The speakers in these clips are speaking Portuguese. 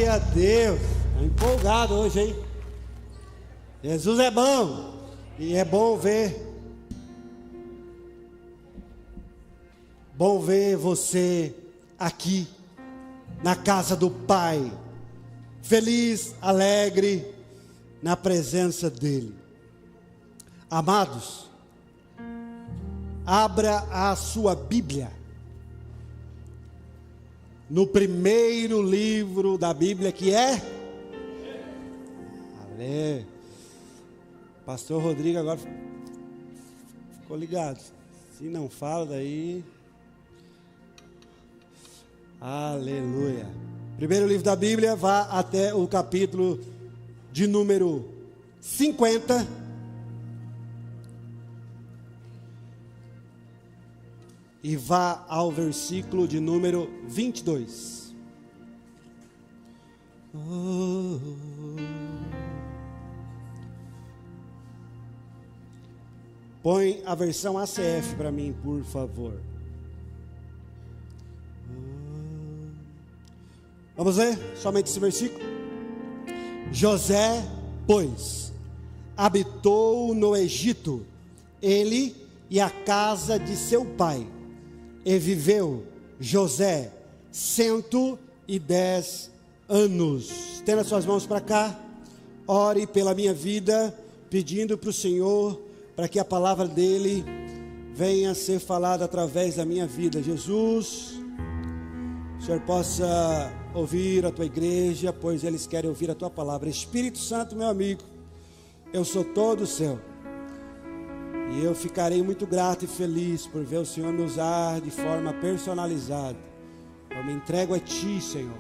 Glória a Deus. Estou empolgado hoje, hein? Jesus é bom. E é bom ver você aqui na casa do Pai, feliz, alegre, na presença dEle. Amados, abra a sua Bíblia no primeiro livro da Bíblia, que é Pastor Rodrigo agora ficou ligado. Se não fala daí, aleluia. Primeiro livro da Bíblia, vá até o capítulo de número 50. E vá ao versículo de número 22. Põe a versão ACF para mim, por favor. Vamos ver somente esse versículo. José, pois, habitou no Egito, ele e a casa de seu pai, e viveu José 110 anos. Estenda suas mãos para cá, ore pela minha vida, pedindo para o Senhor, para que a palavra dele venha a ser falada através da minha vida. Jesus, o Senhor possa ouvir a tua igreja, pois eles querem ouvir a tua palavra. Espírito Santo, meu amigo, eu sou todo seu, e eu ficarei muito grato e feliz por ver o Senhor me usar de forma personalizada. Eu me entrego a ti, Senhor.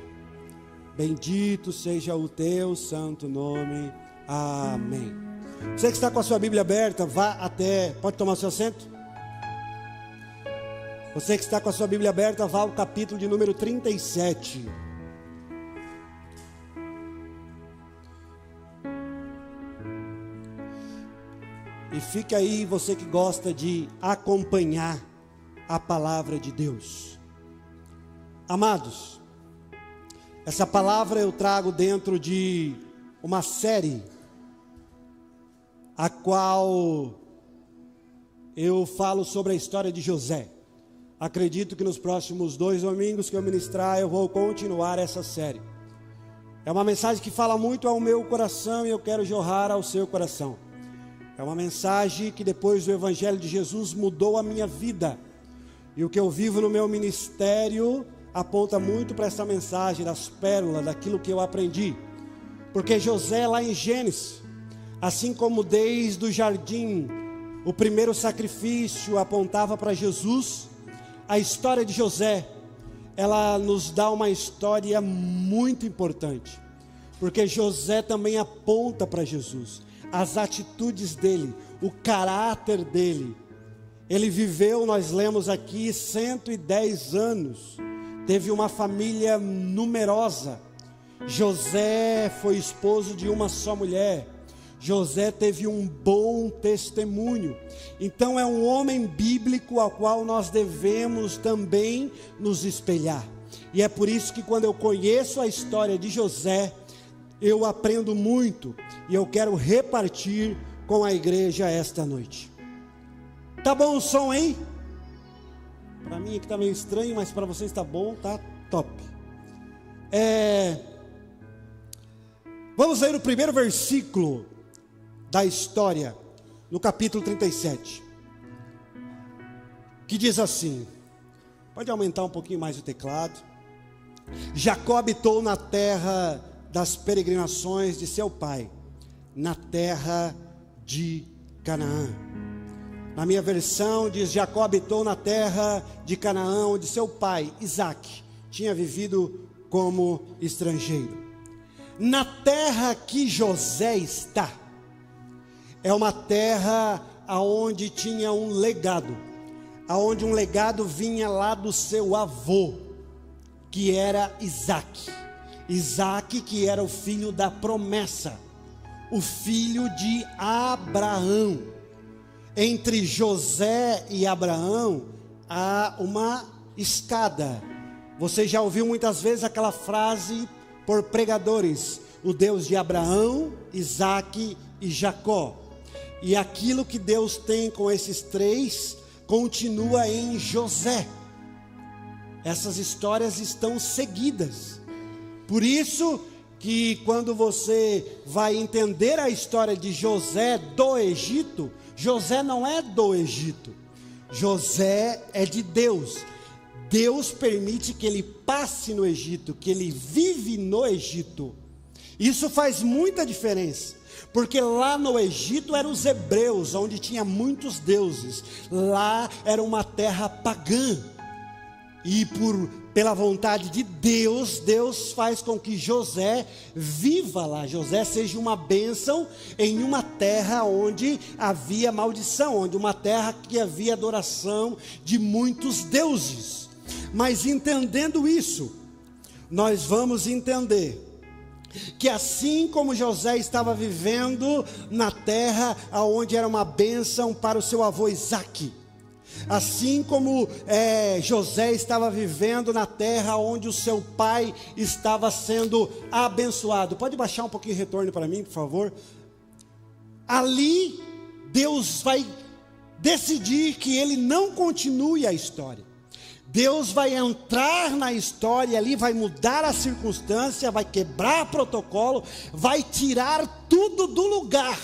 Bendito seja o teu santo nome. Amém. Você que está com a sua Bíblia aberta, vá até, pode tomar seu assento? Você que está com a sua Bíblia aberta, vá ao capítulo de número 37. E fique aí, você que gosta de acompanhar a palavra de Deus. Amados, essa palavra eu trago dentro de uma série, a qual eu falo sobre a história de José. Acredito que nos próximos 2 domingos que eu ministrar, eu vou continuar essa série. É uma mensagem que fala muito ao meu coração e eu quero jorrar ao seu coração. É uma mensagem que depois do Evangelho de Jesus mudou a minha vida. E o que eu vivo no meu ministério aponta muito para essa mensagem das pérolas, daquilo que eu aprendi. Porque José, lá em Gênesis, assim como desde o jardim, o primeiro sacrifício apontava para Jesus, a história de José, ela nos dá uma história muito importante. Porque José também aponta para Jesus. As atitudes dele, o caráter dele. Ele viveu, nós lemos aqui, 110 anos. Teve uma família numerosa. José foi esposo de uma só mulher. José teve um bom testemunho. Então é um homem bíblico ao qual nós devemos também nos espelhar. E é por isso que quando eu conheço a história de José, eu aprendo muito e eu quero repartir com a igreja esta noite. Tá bom o som, hein? Para mim aqui tá meio estranho, mas para vocês tá bom, tá top. Vamos ler o primeiro versículo da história, no capítulo 37, que diz assim, pode aumentar um pouquinho mais o teclado. Jacó habitou na terra das peregrinações de seu pai, na terra de Canaã. Na minha versão diz: Jacó habitou na terra de Canaã, onde seu pai, Isaque, tinha vivido como estrangeiro. Na terra que José está, é uma terra aonde tinha um legado, aonde um legado vinha lá do seu avô, que era Isaque. Isaque, que era o filho da promessa, o filho de Abraão. Entre José e Abraão há uma escada. Você já ouviu muitas vezes aquela frase: por pregadores o Deus de Abraão, Isaque e Jacó. E aquilo que Deus tem com esses três continua em José. Essas histórias estão seguidas. Por isso que quando você vai entender a história de José do Egito, José não é do Egito, José é de Deus. Deus permite que ele passe no Egito, que ele vive no Egito. Isso faz muita diferença, porque lá no Egito eram os hebreus, onde tinha muitos deuses. Lá era uma terra pagã, e pela vontade de Deus, Deus faz com que José viva lá. José seja uma bênção em uma terra onde havia maldição, onde uma terra que havia adoração de muitos deuses. Mas entendendo isso, nós vamos entender que assim como José estava vivendo na terra onde era uma bênção para o seu avô Isaque, assim como José estava vivendo na terra onde o seu pai estava sendo abençoado. Pode baixar um pouquinho o retorno para mim, por favor? Ali Deus vai decidir que ele não continue a história. Deus vai entrar na história ali, vai mudar a circunstância, vai quebrar protocolo, vai tirar tudo do lugar.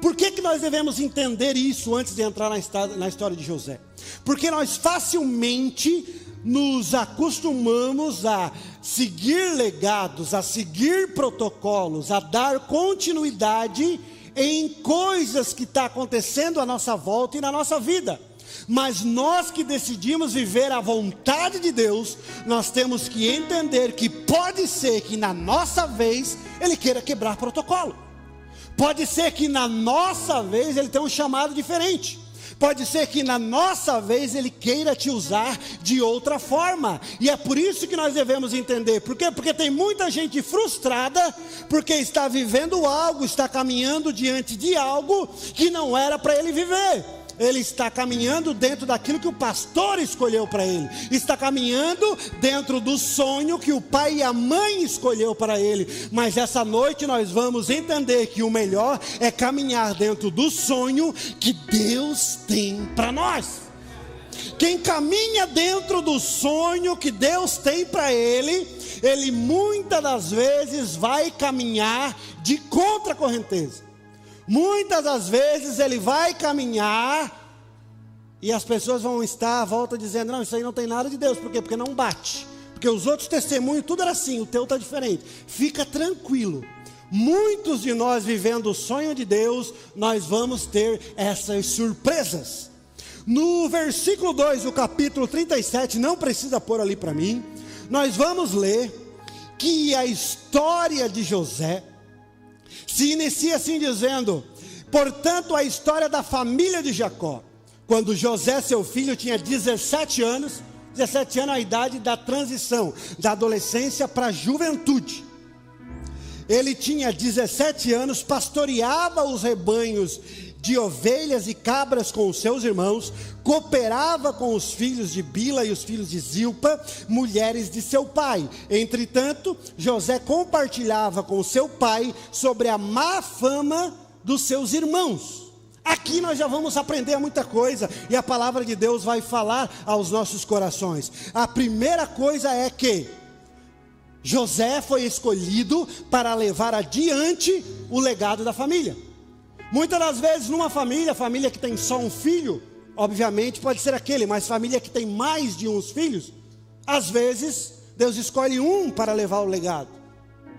Por que nós devemos entender isso antes de entrar na história de José? Porque nós facilmente nos acostumamos a seguir legados, a seguir protocolos, a dar continuidade em coisas que estão acontecendo à nossa volta e na nossa vida. Mas nós que decidimos viver a vontade de Deus, nós temos que entender que pode ser que na nossa vez Ele queira quebrar protocolo. Pode ser que na nossa vez Ele tenha um chamado diferente. Pode ser que na nossa vez Ele queira te usar de outra forma. E é por isso que nós devemos entender. Por quê? Porque tem muita gente frustrada, porque está vivendo algo, está caminhando diante de algo que não era para ele viver. Ele está caminhando dentro daquilo que o pastor escolheu para ele. Está caminhando dentro do sonho que o pai e a mãe escolheu para ele. Mas essa noite nós vamos entender que o melhor é caminhar dentro do sonho que Deus tem para nós. Quem caminha dentro do sonho que Deus tem para ele, ele muitas das vezes vai caminhar de contracorrenteza. Muitas das vezes ele vai caminhar e as pessoas vão estar à volta dizendo: não, isso aí não tem nada de Deus. Por quê? Porque não bate. Porque os outros testemunhos, tudo era assim, o teu está diferente. Fica tranquilo. Muitos de nós vivendo o sonho de Deus, nós vamos ter essas surpresas. No versículo 2 do capítulo 37, não precisa pôr ali para mim, nós vamos ler que a história de José se inicia assim dizendo: portanto a história da família de Jacó, quando José seu filho tinha 17 anos, 17 anos é a idade da transição, da adolescência para a juventude. Ele tinha 17 anos, pastoreava os rebanhos de ovelhas e cabras com os seus irmãos, cooperava com os filhos de Bila e os filhos de Zilpa, mulheres de seu pai. Entretanto, José compartilhava com seu pai sobre a má fama dos seus irmãos. Aqui nós já vamos aprender muita coisa, e a palavra de Deus vai falar aos nossos corações. A primeira coisa é que José foi escolhido para levar adiante o legado da família. Muitas das vezes numa família que tem só um filho, obviamente pode ser aquele, mas família que tem mais de uns filhos, às vezes Deus escolhe um para levar o legado,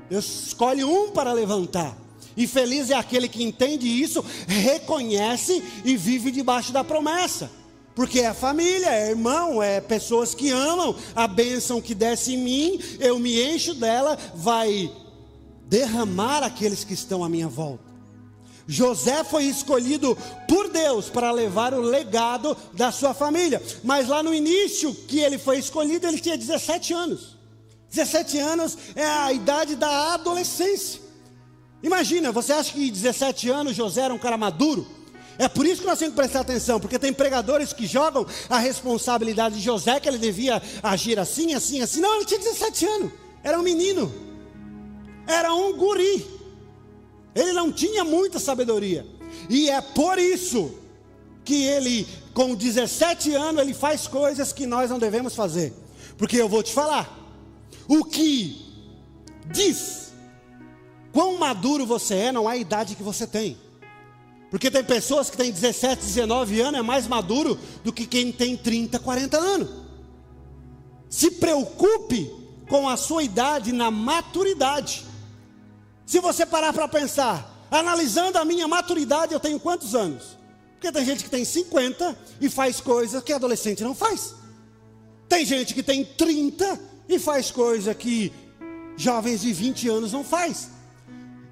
Deus escolhe um para levantar. E feliz é aquele que entende isso, reconhece e vive debaixo da promessa. Porque é família, é irmão, é pessoas que amam. A bênção que desce em mim, eu me encho dela, vai derramar aqueles que estão à minha volta. José foi escolhido por Deus para levar o legado da sua família. Mas lá no início que ele foi escolhido, ele tinha 17 anos. 17 anos é a idade da adolescência. Imagina, você acha que 17 anos José era um cara maduro? É por isso que nós temos que prestar atenção, porque tem pregadores que jogam a responsabilidade de José, que ele devia agir assim, assim, assim. Não, ele tinha 17 anos, era um menino. era um guri. Ele não tinha muita sabedoria. E é por isso que ele, com 17 anos, ele faz coisas que nós não devemos fazer. Porque eu vou te falar, o que diz quão maduro você é, não é a idade que você tem. Porque tem pessoas que têm 17, 19 anos, é mais maduro do que quem tem 30, 40 anos. Se preocupe com a sua idade na maturidade. Se você parar para pensar, analisando a minha maturidade, eu tenho quantos anos? Porque tem gente que tem 50 e faz coisas que adolescente não faz. Tem gente que tem 30 e faz coisa que jovens de 20 anos não faz.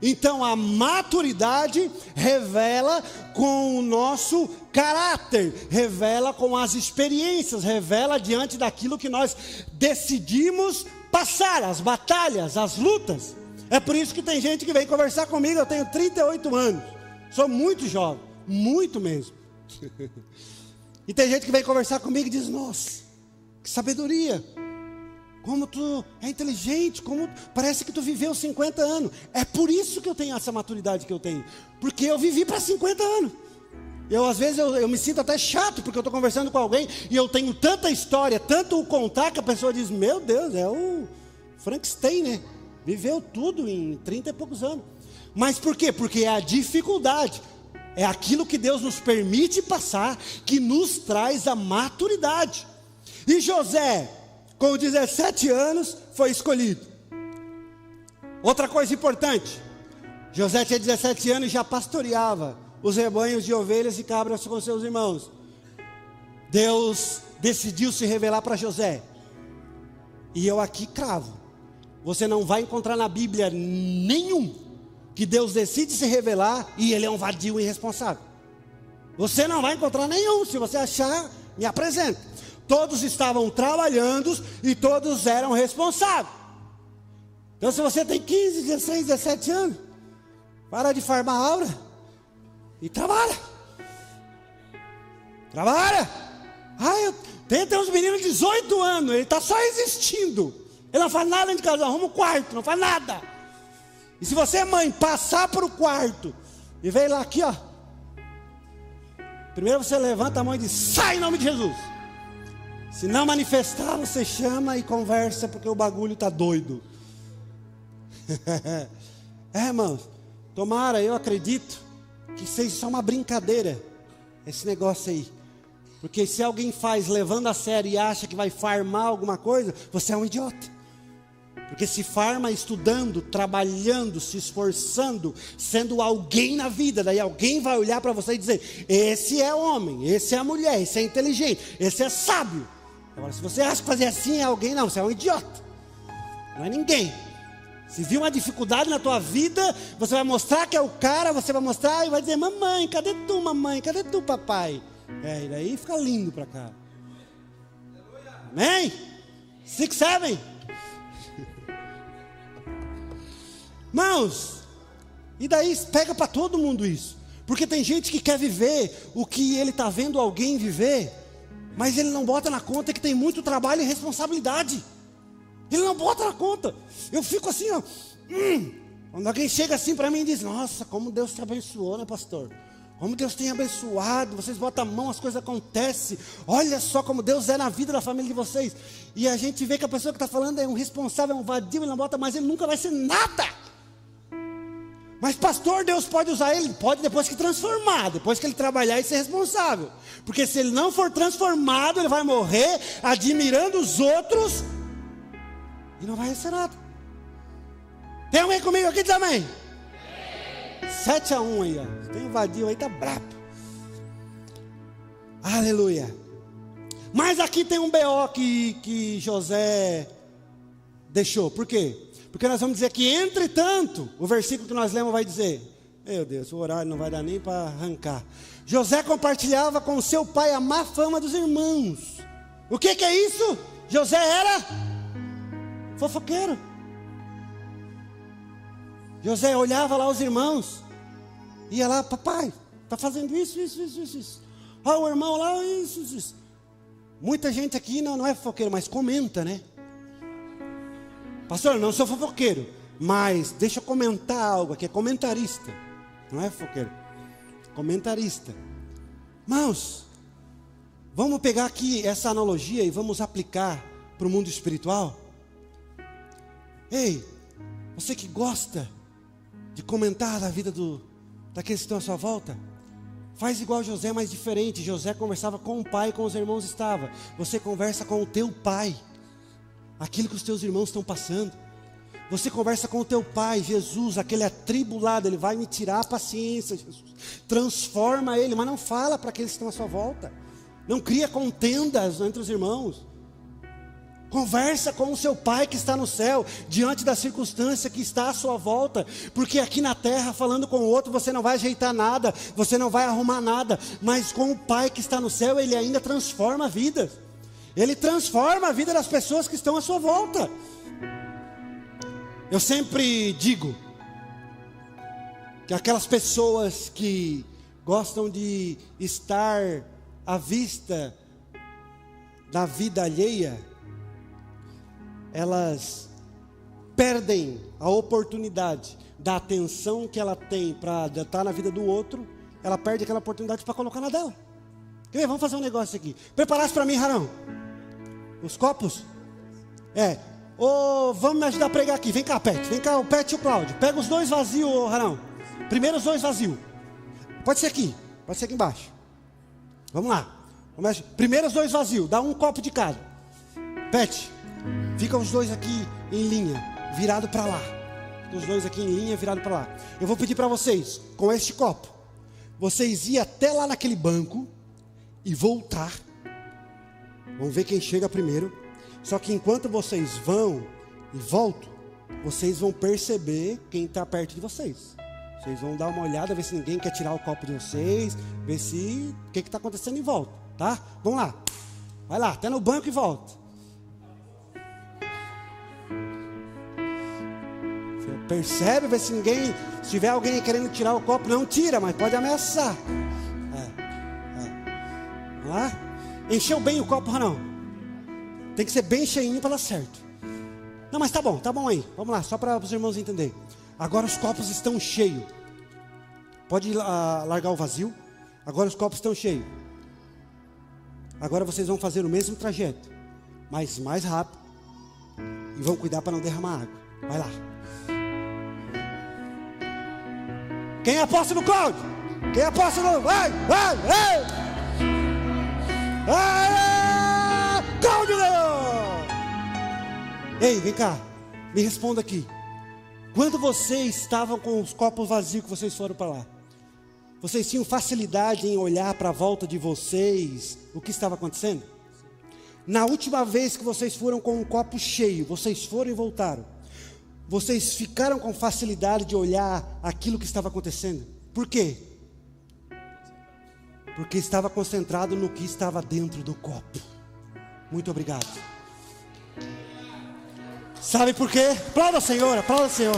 Então a maturidade revela com o nosso caráter, revela com as experiências, revela diante daquilo que nós decidimos passar, as batalhas, as lutas. É por isso que tem gente que vem conversar comigo, eu tenho 38 anos, sou muito jovem, muito mesmo. E tem gente que vem conversar comigo e diz, nossa, que sabedoria, como tu é inteligente, como parece que tu viveu 50 anos. É por isso que eu tenho essa maturidade que eu tenho, porque eu vivi para 50 anos. Às vezes eu me sinto até chato, porque eu estou conversando com alguém e eu tenho tanta história, tanto o contar, que a pessoa diz, meu Deus, é o Frankenstein, né? Viveu tudo em 30 e poucos anos. Mas por quê? Porque é a dificuldade, é aquilo que Deus nos permite passar, que nos traz a maturidade. E José, com 17 anos, foi escolhido. Outra coisa importante, José tinha 17 anos e já pastoreava os rebanhos de ovelhas e cabras com seus irmãos. Deus decidiu se revelar para José. E eu aqui cravo, você não vai encontrar na Bíblia nenhum que Deus decide se revelar e ele é um vadio irresponsável. Você não vai encontrar nenhum. Se você achar, me apresenta. Todos estavam trabalhando e todos eram responsáveis. Então se você tem 15, 16, 17 anos, para de farmar aura e trabalha. Trabalha. Tem uns meninos de 18 anos, ele está só existindo. Ele não faz nada dentro de casa, arruma o quarto, não faz nada. E se você, mãe, passar para o quarto e vem lá aqui, ó, primeiro você levanta a mão e diz, sai em nome de Jesus. Se não manifestar, você chama e conversa, porque o bagulho está doido. Irmãos, tomara, eu acredito que seja só uma brincadeira esse negócio aí. Porque se alguém faz levando a sério e acha que vai farmar alguma coisa, você é um idiota. Porque se farma estudando, trabalhando, se esforçando, sendo alguém na vida, daí alguém vai olhar para você e dizer, esse é homem, esse é a mulher, esse é inteligente, esse é sábio. Agora, se você acha que fazer assim é alguém, não, você é um idiota. Não é ninguém. Se viu uma dificuldade na tua vida, você vai mostrar que é o cara, você vai mostrar e vai dizer, mamãe, cadê tu, mamãe? Cadê tu, papai? E daí fica lindo para cá. Amém? 6, 7. Irmãos, e daí pega para todo mundo isso. Porque tem gente que quer viver o que ele está vendo alguém viver, mas ele não bota na conta que tem muito trabalho e responsabilidade. Ele não bota na conta. Eu fico assim, ó. Quando alguém chega assim para mim e diz, nossa, como Deus te abençoou, né, pastor? Como Deus tem abençoado, vocês botam a mão, as coisas acontecem. Olha só como Deus é na vida da família de vocês. E a gente vê que a pessoa que está falando é um responsável, é um vadio, ele não bota, mas ele nunca vai ser nada. Mas pastor, Deus pode usar ele? Pode, depois que transformar, depois que ele trabalhar e ser responsável. Porque se ele não for transformado, ele vai morrer admirando os outros e não vai ser nada. Tem alguém comigo aqui também? 7-1 aí, ó. Tem um vadio aí, tá brabo. Aleluia. Mas aqui tem um BO que José deixou. Por quê? Porque nós vamos dizer que, entretanto, o versículo que nós lemos vai dizer, meu Deus, o horário não vai dar nem para arrancar. José compartilhava com seu pai a má fama dos irmãos. O que é isso? José era fofoqueiro. José olhava lá os irmãos, ia lá, papai, está fazendo isso. Ó, o irmão lá, isso. Muita gente aqui não é fofoqueiro, mas comenta, né? Pastor, eu não sou fofoqueiro, Mas deixa eu comentar algo aqui, é comentarista, não é fofoqueiro? Comentarista. Irmãos, vamos pegar aqui essa analogia e vamos aplicar para o mundo espiritual. Ei, você que gosta de comentar da vida daqueles que estão à sua volta, faz igual José, mas diferente. José conversava com o pai, com os irmãos estavam. Você conversa com o teu pai, aquilo que os teus irmãos estão passando. Você conversa com o teu pai, Jesus, aquele atribulado, ele vai me tirar a paciência, Jesus. Transforma ele, mas não fala para aqueles que estão à sua volta. Não cria contendas entre os irmãos. Conversa com o seu pai que está no céu, diante da circunstância que está à sua volta. Porque aqui na terra, falando com o outro, você não vai ajeitar nada, você não vai arrumar nada. Mas com o pai que está no céu, ele ainda transforma vidas. Ele transforma a vida das pessoas que estão à sua volta. Eu sempre digo que aquelas pessoas que gostam de estar à vista da vida alheia, elas perdem a oportunidade da atenção que ela tem para estar na vida do outro. Ela perde aquela oportunidade para colocar na dela. Quer ver? Vamos fazer um negócio aqui. Preparasse para mim, Harão? Os copos? Vamos me ajudar a pregar aqui. Vem cá, Pet. Vem cá, o Pet e o Cláudio. Pega os dois vazios, Harão. Primeiro os dois vazios. Pode ser aqui embaixo. Vamos lá. Primeiro os dois vazios. Dá um copo de cada. Pet, fica os dois aqui em linha, virado para lá. Os dois aqui em linha, virado para lá. Eu vou pedir para vocês, com este copo, vocês ir até lá naquele banco e voltar. Vamos ver quem chega primeiro. Só que enquanto vocês vão e voltam, vocês vão perceber quem está perto de vocês. Vocês vão dar uma olhada, ver se ninguém quer tirar o copo de vocês, ver se o que está acontecendo em volta, tá? Vamos lá. Vai lá, até no banco e volta. Você percebe, ver se se tiver alguém querendo tirar o copo, não tira, mas pode ameaçar. Vamos lá. Encheu bem o copo, não? Tem que ser bem cheinho para dar certo. Não, mas tá bom aí. Vamos lá, só para os irmãos entenderem. Agora os copos estão cheios. Pode largar o vazio. Agora os copos estão cheios. Agora vocês vão fazer o mesmo trajeto, mas mais rápido. E vão cuidar para não derramar água. Vai lá. Quem é apóstolo Cláudio? Quem é apóstolo? Vai! Cláudio! Ei, vem cá. Me responda aqui. Quando vocês estavam com os copos vazios que vocês foram para lá, vocês tinham facilidade em olhar para a volta de vocês o que estava acontecendo? Na última vez que vocês foram com um copo cheio, vocês foram e voltaram, vocês ficaram com facilidade de olhar aquilo que estava acontecendo? Por quê? Porque estava concentrado no que estava dentro do copo. Muito obrigado. Sabe por quê? Aplauda o Senhor, aplauda o Senhor.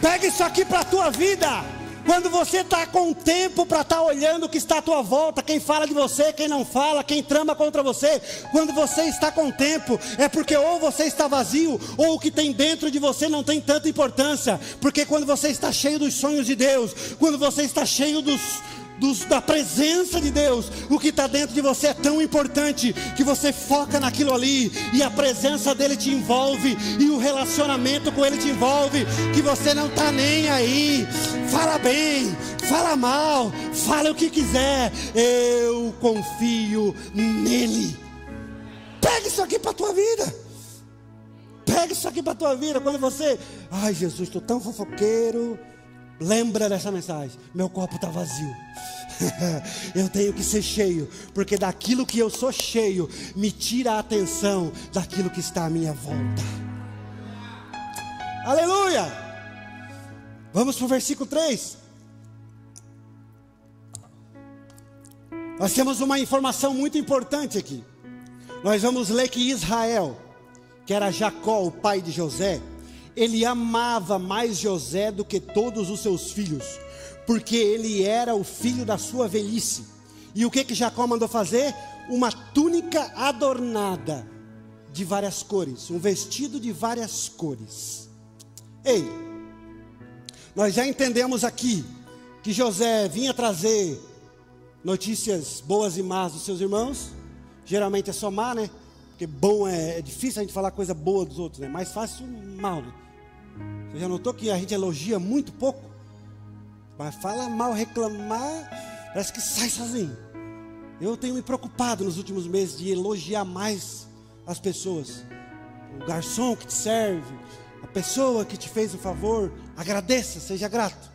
Pega isso aqui para a tua vida. Quando você está com tempo para estar olhando o que está à tua volta, quem fala de você, quem não fala, quem trama contra você, quando você está com tempo, é porque ou você está vazio, ou o que tem dentro de você não tem tanta importância. Porque quando você está cheio dos sonhos de Deus, quando você está cheio da presença de Deus, o que está dentro de você é tão importante que você foca naquilo ali, e a presença dele te envolve, e o relacionamento com ele te envolve, que você não está nem aí. Fala bem, fala mal, fala o que quiser, eu confio nele. Pega isso aqui para a tua vida. Pega isso aqui para a tua vida. Quando você, ai Jesus, estou tão fofoqueiro, lembra dessa mensagem. Meu copo está vazio. Eu tenho que ser cheio, porque daquilo que eu sou cheio me tira a atenção daquilo que está à minha volta. Aleluia! Vamos para o versículo 3. Nós temos uma informação muito importante aqui. Nós vamos ler que Israel, que era Jacó, o pai de José, ele amava mais José do que todos os seus filhos, porque ele era o filho da sua velhice. E o que Jacó mandou fazer? Uma túnica adornada. de várias cores, um vestido de várias cores. Ei, nós já entendemos aqui que José vinha trazer notícias boas e más dos seus irmãos. Geralmente é só má, né? Porque bom é difícil a gente falar coisa boa dos outros, né? Mais fácil mal, né? Você já notou que a gente elogia muito pouco? Mas fala mal, reclamar, parece que sai sozinho. Eu tenho me preocupado nos últimos meses de elogiar mais as pessoas. O garçom que te serve, a pessoa que te fez o favor, agradeça, seja grato.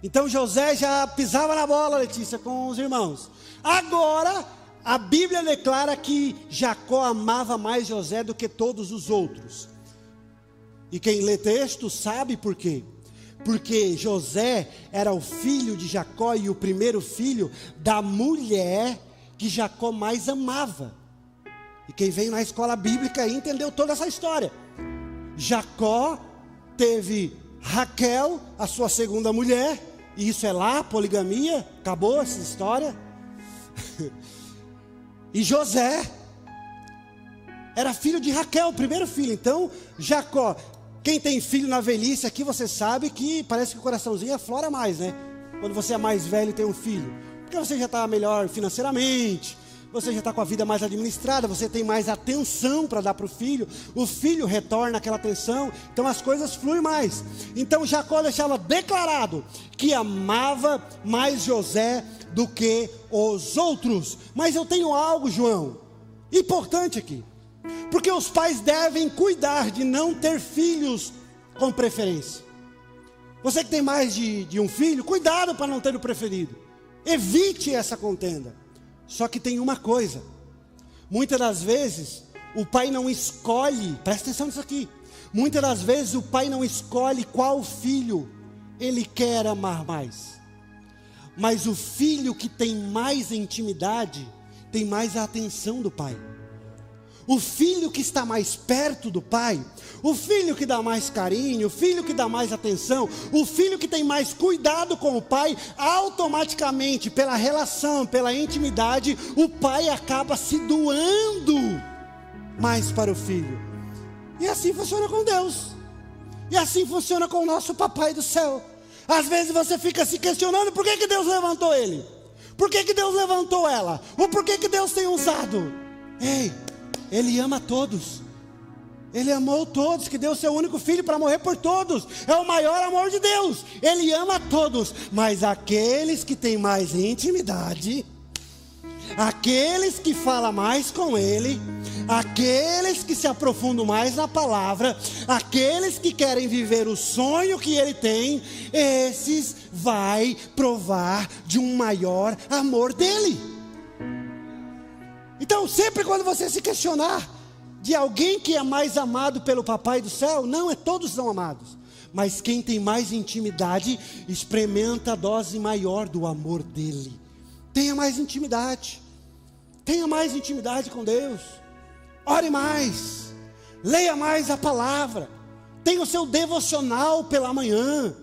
Então José já pisava na bola, Letícia, com os irmãos. Agora, a Bíblia declara que Jacó amava mais José do que todos os outros. E quem lê texto sabe por quê. Porque José era o filho de Jacó e o primeiro filho da mulher que Jacó mais amava. E quem veio na escola bíblica aí entendeu toda essa história. Jacó teve Raquel, a sua segunda mulher, e isso é lá, poligamia, acabou essa história. E José era filho de Raquel, o primeiro filho. Então Jacó, quem tem filho na velhice aqui, você sabe que parece que o coraçãozinho aflora mais, né? Quando você é mais velho e tem um filho, porque você já está melhor financeiramente, você já está com a vida mais administrada, você tem mais atenção para dar para o filho retorna aquela atenção, então as coisas fluem mais. Então Jacó deixava declarado que amava mais José do que os outros. Mas eu tenho algo, João, importante aqui, porque os pais devem cuidar de não ter filhos com preferência. Você que tem mais de um filho, cuidado para não ter o preferido, evite essa contenda. Só que tem uma coisa, muitas das vezes o pai não escolhe, presta atenção nisso aqui, muitas das vezes o pai não escolhe qual filho ele quer amar mais, mas o filho que tem mais intimidade, tem mais a atenção do pai. O filho que está mais perto do pai, o filho que dá mais carinho, o filho que dá mais atenção, o filho que tem mais cuidado com o pai, automaticamente, pela relação, pela intimidade, o pai acaba se doando mais para o filho. E assim funciona com Deus, e assim funciona com o nosso papai do céu. Às vezes você fica se questionando, por que Deus levantou ele? Por que Deus levantou ela? Ou por que Deus tem usado? Ei, Ele ama todos. Ele amou todos, que deu seu único filho para morrer por todos. É o maior amor de Deus. Ele ama todos, mas aqueles que têm mais intimidade, aqueles que falam mais com Ele, aqueles que se aprofundam mais na palavra, aqueles que querem viver o sonho que Ele tem, esses vai provar de um maior amor dEle. Então sempre quando você se questionar de alguém que é mais amado pelo papai do céu, não, todos são amados, mas quem tem mais intimidade, experimenta a dose maior do amor dele. Tenha mais intimidade com Deus, ore mais, leia mais a palavra, tenha o seu devocional pela manhã.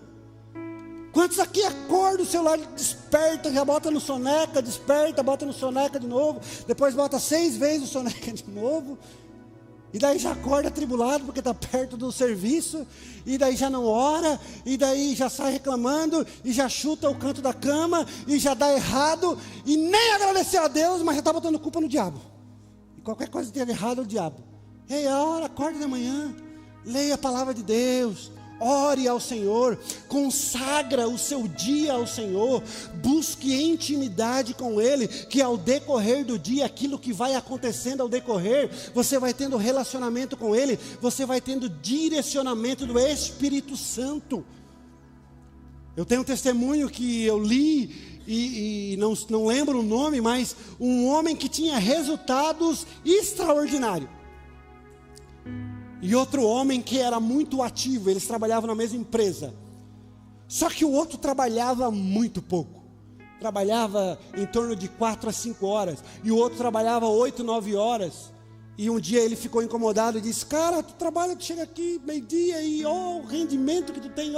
Quantos aqui acordam, o celular desperta, já bota no soneca, desperta, bota no soneca de novo, depois bota 6 vezes no soneca de novo, e daí já acorda atribulado porque está perto do serviço, e daí já não ora, e daí já sai reclamando, e já chuta o canto da cama, e já dá errado, e nem agradeceu a Deus, mas já está botando culpa no diabo. E qualquer coisa que tenha errado é o diabo. Ei, ora, acorda de manhã, leia a palavra de Deus, ore ao Senhor, consagra o seu dia ao Senhor, busque intimidade com Ele, que ao decorrer do dia, aquilo que vai acontecendo ao decorrer, você vai tendo relacionamento com Ele, você vai tendo direcionamento do Espírito Santo. Eu tenho um testemunho que eu li, e não lembro o nome, mas um homem que tinha resultados extraordinários. E outro homem que era muito ativo, eles trabalhavam na mesma empresa. Só que o outro trabalhava muito pouco. Trabalhava em torno de 4 a 5 horas. E o outro trabalhava 8, 9 horas. E um dia ele ficou incomodado e disse: cara, tu trabalha, tu chega aqui meio-dia e o rendimento que tu tem,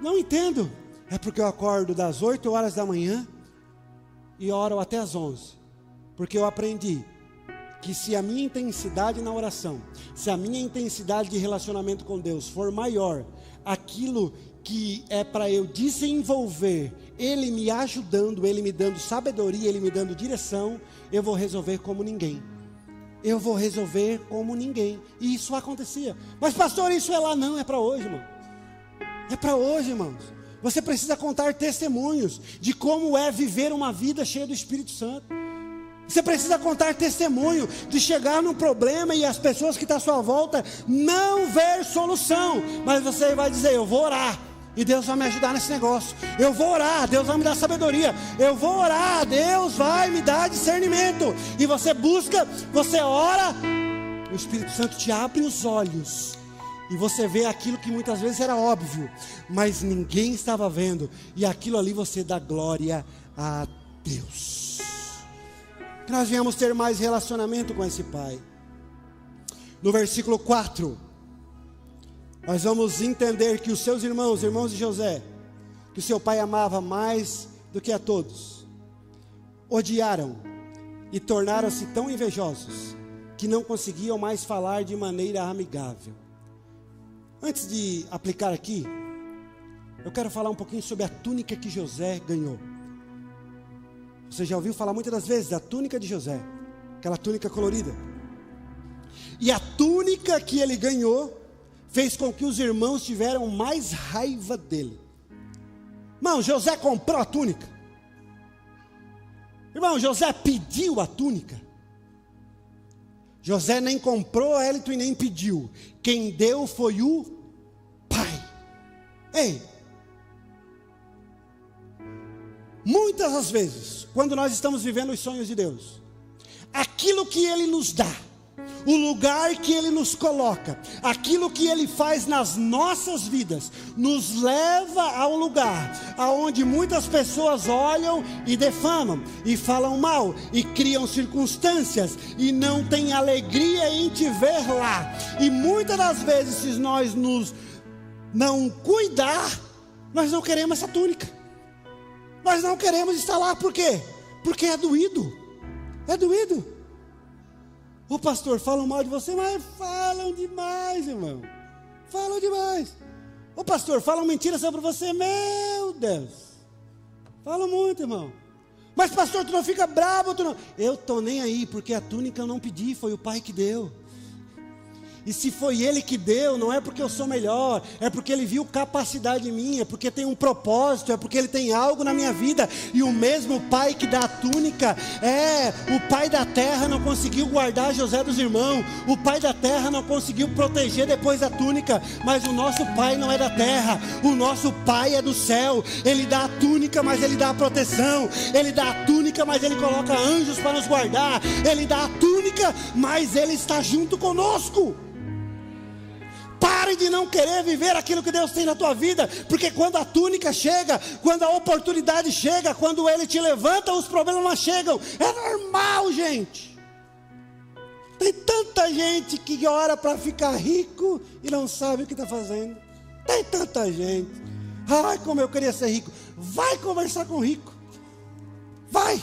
não entendo. É porque eu acordo das 8 horas da manhã e oro até as 11. Porque eu aprendi que se a minha intensidade na oração, se a minha intensidade de relacionamento com Deus for maior, aquilo que é para eu desenvolver, Ele me ajudando, Ele me dando sabedoria, Ele me dando direção, eu vou resolver como ninguém. Eu vou resolver como ninguém. E isso acontecia. Mas pastor, isso é lá? Não, é para hoje, irmão. É para hoje, irmãos. Você precisa contar testemunhos de como é viver uma vida cheia do Espírito Santo. Você precisa contar testemunho de chegar num problema e as pessoas que estão à sua volta não ver solução. Mas você vai dizer, eu vou orar e Deus vai me ajudar nesse negócio. Eu vou orar, Deus vai me dar sabedoria. Eu vou orar, Deus vai me dar discernimento. E você busca, você ora, o Espírito Santo te abre os olhos. E você vê aquilo que muitas vezes era óbvio, mas ninguém estava vendo. E aquilo ali você dá glória a Deus. Que nós venhamos ter mais relacionamento com esse Pai. No versículo 4, nós vamos entender que os seus irmãos de José, que o seu pai amava mais do que a todos, odiaram e tornaram-se tão invejosos que não conseguiam mais falar de maneira amigável. Antes de aplicar aqui, eu quero falar um pouquinho sobre a túnica que José ganhou. Você já ouviu falar muitas das vezes da túnica de José, aquela túnica colorida. E a túnica que ele ganhou fez com que os irmãos tiveram mais raiva dele. Irmão, José comprou a túnica. Irmão, José pediu a túnica. José nem comprou ela e nem pediu. Quem deu foi o pai. Ei, muitas das vezes, quando nós estamos vivendo os sonhos de Deus, aquilo que Ele nos dá, o lugar que Ele nos coloca, aquilo que Ele faz nas nossas vidas, nos leva ao lugar aonde muitas pessoas olham e defamam, e falam mal, e criam circunstâncias, e não têm alegria em te ver lá. E muitas das vezes, se nós não cuidar, nós não queremos essa túnica. Nós não queremos estar lá, por quê? Porque é doído. É doído. O pastor, falam mal de você, mas falam demais, irmão. Falam demais. O pastor, falam mentiras sobre você, meu Deus. Falam muito, irmão. Mas pastor, tu não fica bravo, tu não... Eu estou nem aí, porque a túnica eu não pedi, foi o pai que deu. E se foi Ele que deu, não é porque eu sou melhor, é porque Ele viu capacidade em mim, é porque tem um propósito, é porque Ele tem algo na minha vida. E o mesmo Pai que dá a túnica, o Pai da terra não conseguiu guardar José dos irmãos, o Pai da terra não conseguiu proteger depois da túnica, mas o nosso Pai não é da terra, o nosso Pai é do céu. Ele dá a túnica, mas Ele dá a proteção, Ele dá a túnica, mas Ele coloca anjos para nos guardar, Ele dá a túnica, mas Ele está junto conosco. Pare de não querer viver aquilo que Deus tem na tua vida, porque quando a túnica chega, quando a oportunidade chega, quando Ele te levanta, os problemas chegam. É normal, gente. Tem tanta gente que ora para ficar rico e não sabe o que está fazendo. Tem tanta gente. Ai, como eu queria ser rico. Vai conversar com o rico. Vai.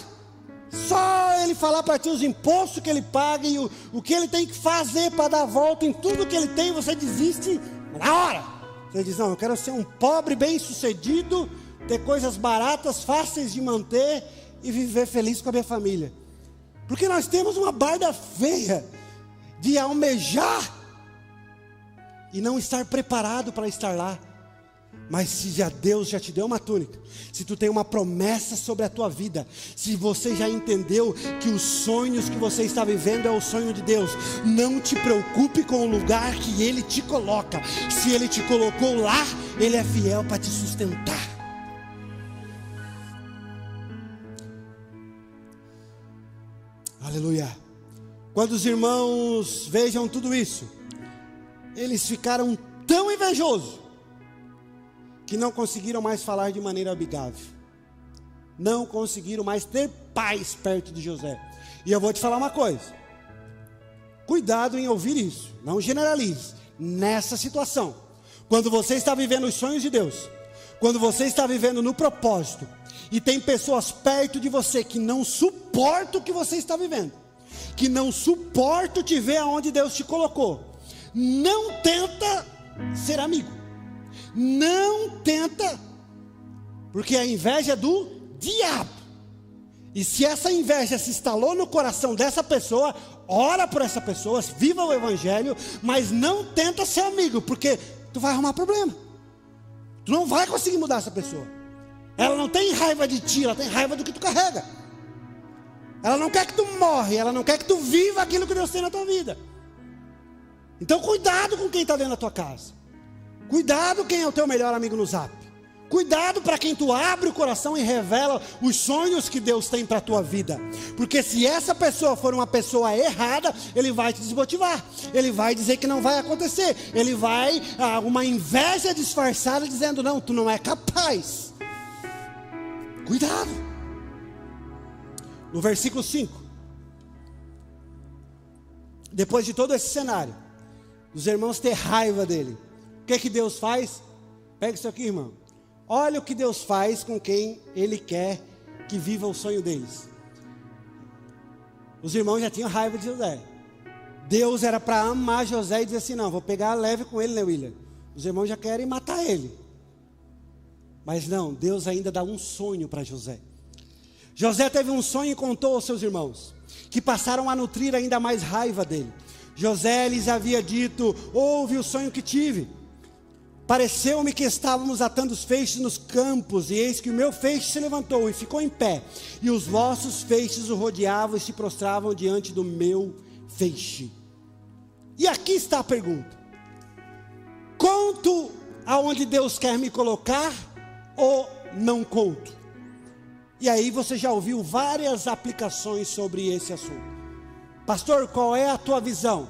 Só ele falar para ti os impostos que ele paga e o que ele tem que fazer para dar volta em tudo que ele tem, você desiste na hora. Você diz, não, eu quero ser um pobre bem sucedido, ter coisas baratas, fáceis de manter e viver feliz com a minha família. Porque nós temos uma barda feia de almejar e não estar preparado para estar lá. Mas se Deus já te deu uma túnica, se tu tem uma promessa sobre a tua vida, se você já entendeu que os sonhos que você está vivendo é o sonho de Deus, não te preocupe com o lugar que Ele te coloca. Se Ele te colocou lá, Ele é fiel para te sustentar. Aleluia. Quando os irmãos vejam tudo isso, eles ficaram tão invejosos que não conseguiram mais falar de maneira amigável, não conseguiram mais ter paz perto de José. E eu vou te falar uma coisa, cuidado em ouvir isso, não generalize. Nessa situação, quando você está vivendo os sonhos de Deus, quando você está vivendo no propósito, e tem pessoas perto de você que não suportam o que você está vivendo, que não suportam te ver aonde Deus te colocou. Não tenta ser amigo. Não tenta, porque a inveja é do diabo. E se essa inveja se instalou no coração dessa pessoa, ora por essa pessoa, viva o evangelho, mas não tenta ser amigo, porque tu vai arrumar problema. Tu não vai conseguir mudar essa pessoa. Ela não tem raiva de ti, ela tem raiva do que tu carrega. Ela não quer que tu morre, ela não quer que tu viva aquilo que Deus tem na tua vida. Então cuidado com quem está dentro da tua casa. Cuidado quem é o teu melhor amigo no zap. Cuidado para quem tu abre o coração e revela os sonhos que Deus tem para a tua vida. Porque se essa pessoa for uma pessoa errada, ele vai te desmotivar. Ele vai dizer que não vai acontecer. Ele vai, uma inveja disfarçada, dizendo, não, tu não é capaz. Cuidado. No versículo 5. Depois de todo esse cenário, os irmãos ter raiva dele, o que Deus faz? Pega isso aqui, irmão. Olha o que Deus faz com quem Ele quer que viva o sonho deles. Os irmãos já tinham raiva de José. Deus era para amar José e dizer assim, não, vou pegar leve com ele, né, William? Os irmãos já querem matar ele. Mas não, Deus ainda dá um sonho para José. José teve um sonho e contou aos seus irmãos, que passaram a nutrir ainda mais raiva dele. José lhes havia dito, ouve o sonho que tive. Pareceu-me que estávamos atando os feixes nos campos, e eis que o meu feixe se levantou e ficou em pé, e os vossos feixes o rodeavam e se prostravam diante do meu feixe. E aqui está a pergunta: conto aonde Deus quer me colocar ou não conto? E aí você já ouviu várias aplicações sobre esse assunto. Pastor, qual é a tua visão?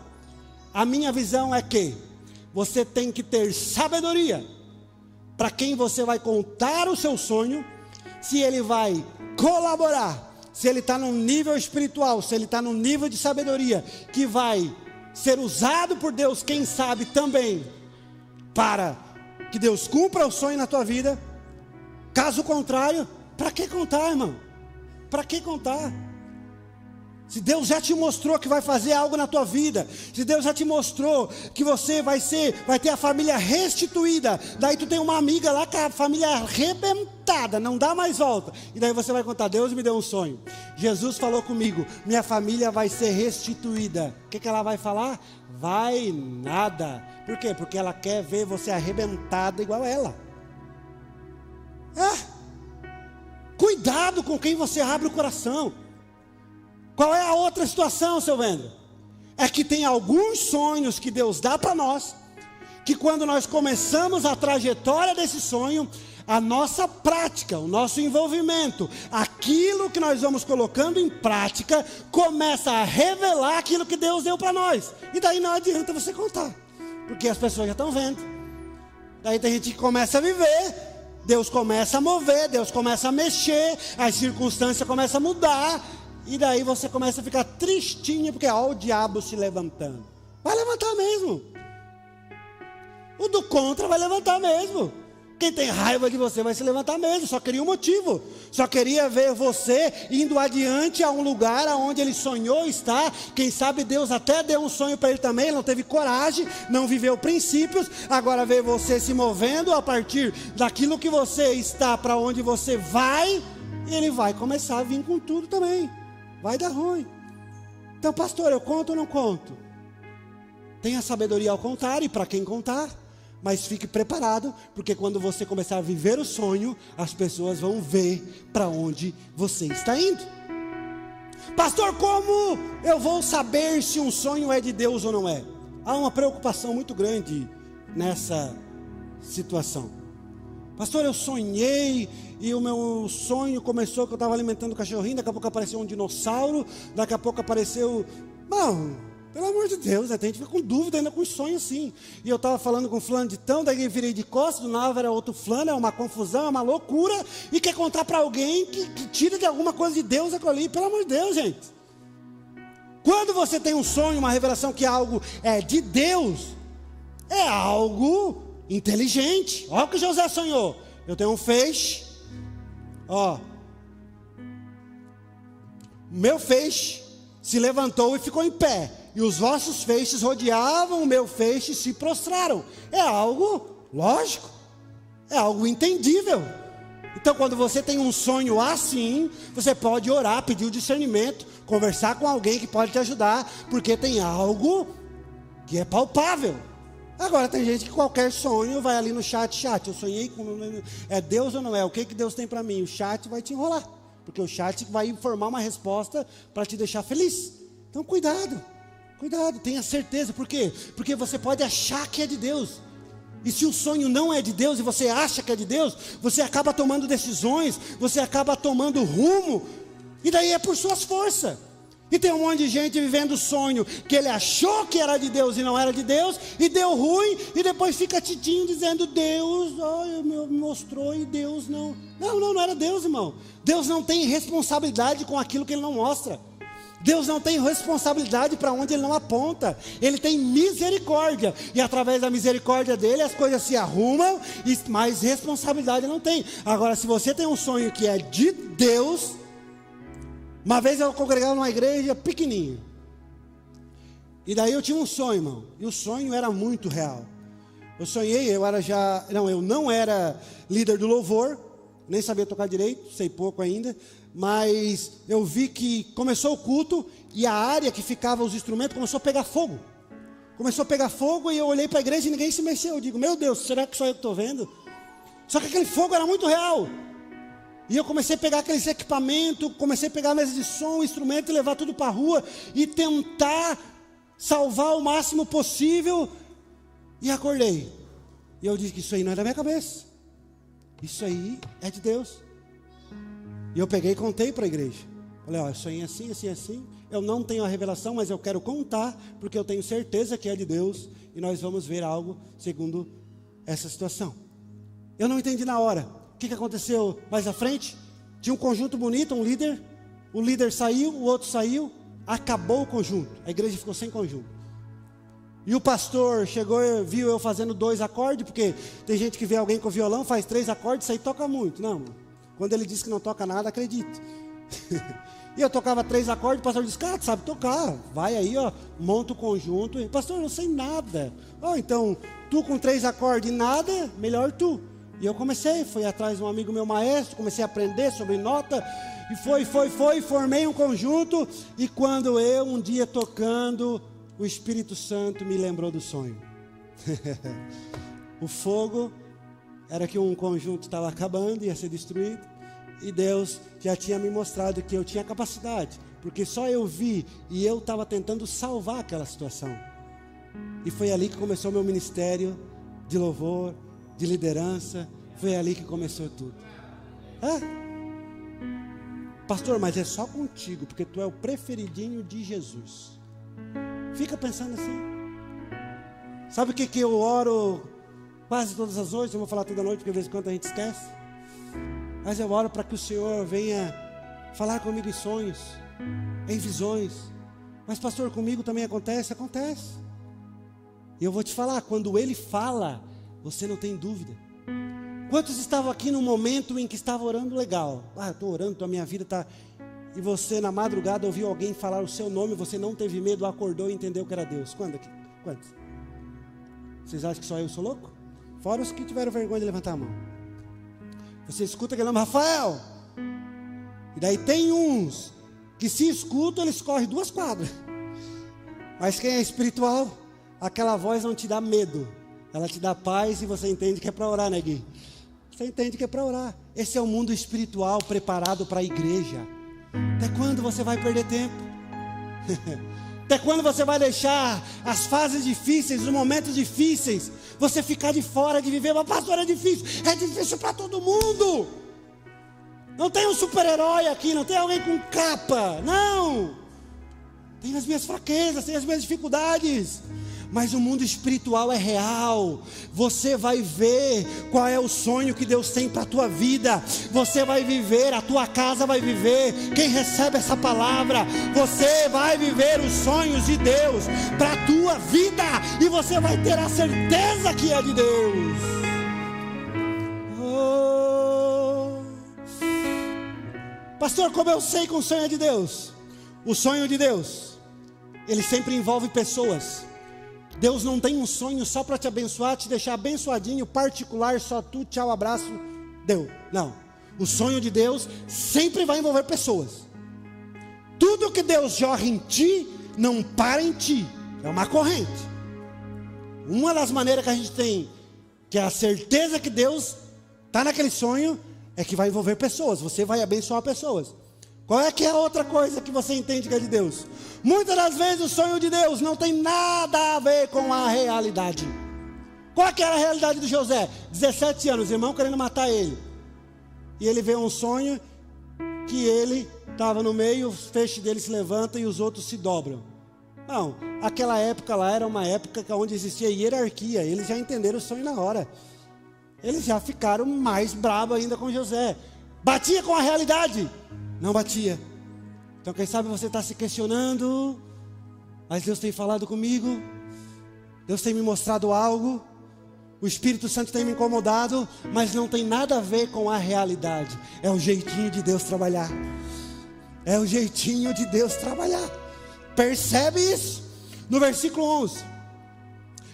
A minha visão é que você tem que ter sabedoria para quem você vai contar o seu sonho, se ele vai colaborar, se ele está num nível espiritual, se ele está num nível de sabedoria, que vai ser usado por Deus, quem sabe também, para que Deus cumpra o sonho na tua vida. Caso contrário, para que contar, irmão? Para que contar? Se Deus já te mostrou que vai fazer algo na tua vida, se Deus já te mostrou que você vai ter a família restituída, daí tu tem uma amiga lá com a família arrebentada, não dá mais volta, e daí você vai contar, Deus me deu um sonho, Jesus falou comigo, minha família vai ser restituída. O que ela vai falar? Vai nada. Por quê? Porque ela quer ver você arrebentada igual ela. Cuidado com quem você abre o coração. Qual é a outra situação, seu Wendel? É que tem alguns sonhos que Deus dá para nós, que quando nós começamos a trajetória desse sonho, a nossa prática, o nosso envolvimento, aquilo que nós vamos colocando em prática, começa a revelar aquilo que Deus deu para nós. E daí não adianta você contar, porque as pessoas já estão vendo. Daí tem gente que começa a viver, Deus começa a mover, Deus começa a mexer, as circunstâncias começam a mudar, e daí você começa a ficar tristinho, porque ó, o diabo se levantando. Vai levantar mesmo. O do contra vai levantar mesmo. Quem tem raiva de você vai se levantar mesmo. Só queria um motivo. Só queria ver você indo adiante a um lugar onde ele sonhou estar. Quem sabe Deus até deu um sonho para ele também. Ele não teve coragem, não viveu princípios. Agora vê você se movendo a partir daquilo que você está, para onde você vai. E ele vai começar a vir com tudo também. Vai dar ruim. Então, pastor, eu conto ou não conto? Tenha sabedoria ao contar e para quem contar. Mas fique preparado, porque quando você começar a viver o sonho, as pessoas vão ver para onde você está indo. Pastor, como eu vou saber se um sonho é de Deus ou não é? Há uma preocupação muito grande nessa situação. Pastor, eu sonhei e o meu sonho começou que eu estava alimentando o cachorrinho, daqui a pouco apareceu um dinossauro, daqui a pouco apareceu... Não, pelo amor de Deus, a gente fica com dúvida ainda com os sonhos assim. E eu estava falando com fulano de tão, daí eu virei de costas, do nada era outro fulano, é uma confusão, é uma loucura, e quer contar para alguém que tira de alguma coisa de Deus aquilo ali, pelo amor de Deus, gente. Quando você tem um sonho, uma revelação que algo é de Deus, é algo inteligente. Olha o que José sonhou. Eu tenho um feixe, ó, meu feixe se levantou e ficou em pé, e os vossos feixes rodeavam o meu feixe e se prostraram. É algo lógico, é algo entendível. Então, quando você tem um sonho assim, você pode orar, pedir o discernimento, conversar com alguém que pode te ajudar, porque tem algo que é palpável. Agora, tem gente que qualquer sonho vai ali no chat, eu sonhei com... É Deus ou não é? O que Deus tem para mim? O chat vai te enrolar, porque o chat vai informar uma resposta para te deixar feliz. Então, cuidado, tenha certeza. Por quê? Porque você pode achar que é de Deus. E se o sonho não é de Deus e você acha que é de Deus, você acaba tomando decisões, você acaba tomando rumo, e daí é por suas forças. E tem um monte de gente vivendo o sonho que ele achou que era de Deus e não era de Deus, e deu ruim, e depois fica titinho dizendo: Deus me mostrou e Deus não. Não era Deus, irmão. Deus não tem responsabilidade com aquilo que Ele não mostra. Deus não tem responsabilidade para onde Ele não aponta. Ele tem misericórdia, e através da misericórdia dEle as coisas se arrumam, e mais responsabilidade não tem. Agora, se você tem um sonho que é de Deus... Uma vez eu congregava numa igreja pequenininha, e daí eu tinha um sonho, irmão, e o sonho era muito real. Eu sonhei, eu não era líder do louvor, nem sabia tocar direito, sei pouco ainda, mas eu vi que começou o culto, e a área que ficava os instrumentos começou a pegar fogo. E eu olhei para a igreja e ninguém se mexeu. Eu digo: meu Deus, será que só eu que estou vendo? Só que aquele fogo era muito real. E eu comecei a pegar aqueles equipamentos, comecei a pegar a mesa de som, instrumento, e levar tudo para a rua, e tentar salvar o máximo possível. E acordei, e eu disse que isso aí não é da minha cabeça, isso aí é de Deus. E eu peguei e contei para a igreja. Falei: ó, eu sonhei assim, eu não tenho a revelação, mas eu quero contar, porque eu tenho certeza que é de Deus, e nós vamos ver algo segundo essa situação. Eu não entendi na hora. O que aconteceu mais à frente? Tinha um conjunto bonito, um líder. O líder saiu, o outro saiu. Acabou o conjunto. A igreja ficou sem conjunto. E o pastor chegou, viu eu fazendo 2 acordes, porque tem gente que vê alguém com violão, faz 3 acordes, isso aí toca muito. Não, quando ele diz que não toca nada, acredite. E eu tocava 3 acordes, o pastor disse: cara, tu sabe tocar, vai aí, ó, monta o conjunto. E, pastor, eu não sei nada. Então, tu com 3 acordes e nada, melhor tu. E eu fui atrás de um amigo meu maestro, comecei a aprender sobre nota, e formei um conjunto. E quando eu, um dia tocando, o Espírito Santo me lembrou do sonho. O fogo era que um conjunto estava acabando, ia ser destruído, e Deus já tinha me mostrado que eu tinha capacidade, porque só eu vi, e eu estava tentando salvar aquela situação. E foi ali que começou meu ministério de louvor, de liderança. Foi ali que começou tudo. Pastor, mas é só contigo, porque tu é o preferidinho de Jesus. Fica pensando assim. Sabe o que eu oro quase todas as noites? Eu vou falar toda noite, porque de vez em quando a gente esquece. Mas eu oro para que o Senhor venha falar comigo em sonhos, em visões. Mas pastor, comigo também acontece? Acontece. E eu vou te falar, quando Ele fala, você não tem dúvida. Quantos estavam aqui no momento em que estava orando legal? Eu estou orando, a minha vida está... E você na madrugada ouviu alguém falar o seu nome, você não teve medo, acordou e entendeu que era Deus. Quando aqui? Quantos? Vocês acham que só eu sou louco? Fora os que tiveram vergonha de levantar a mão. Você escuta aquele nome, Rafael. E daí tem uns que se escutam, eles correm 2 quadras. Mas quem é espiritual, aquela voz não te dá medo. Ela te dá paz, e você entende que é para orar, né, Gui? Você entende que é para orar. Esse é o mundo espiritual preparado para a igreja. Até quando você vai perder tempo? Até quando você vai deixar as fases difíceis, os momentos difíceis, você ficar de fora de viver? Mas pastor, é difícil para todo mundo. Não tem um super-herói aqui, não tem alguém com capa, não. Tem as minhas fraquezas, tem as minhas dificuldades. Mas o mundo espiritual é real. Você vai ver qual é o sonho que Deus tem para a tua vida. Você vai viver, a tua casa vai viver. Quem recebe essa palavra, você vai viver os sonhos de Deus para a tua vida. E você vai ter a certeza que é de Deus. Pastor, como eu sei que o sonho é de Deus? O sonho de Deus, ele sempre envolve pessoas. Deus não tem um sonho só para te abençoar, te deixar abençoadinho, particular, só tu, tchau, abraço, deu. Não. O sonho de Deus sempre vai envolver pessoas. Tudo que Deus joga em ti, não para em ti. É uma corrente. Uma das maneiras que a gente tem, que é a certeza que Deus está naquele sonho, é que vai envolver pessoas. Você vai abençoar pessoas. Qual é que é a outra coisa que você entende que é de Deus? Muitas das vezes o sonho de Deus não tem nada a ver com a realidade. Qual é que era a realidade de José? 17 anos, irmão querendo matar ele. E ele vê um sonho que ele estava no meio, os feixes dele se levantam e os outros se dobram. Não, aquela época lá era uma época onde existia hierarquia. Eles já entenderam o sonho na hora. Eles já ficaram mais bravos ainda com José. Batia com a realidade? Não batia. Então quem sabe você está se questionando, mas Deus tem falado comigo, Deus tem me mostrado algo, o Espírito Santo tem me incomodado, mas não tem nada a ver com a realidade. É o jeitinho de Deus trabalhar. É o jeitinho de Deus trabalhar. Percebe isso? No versículo 11.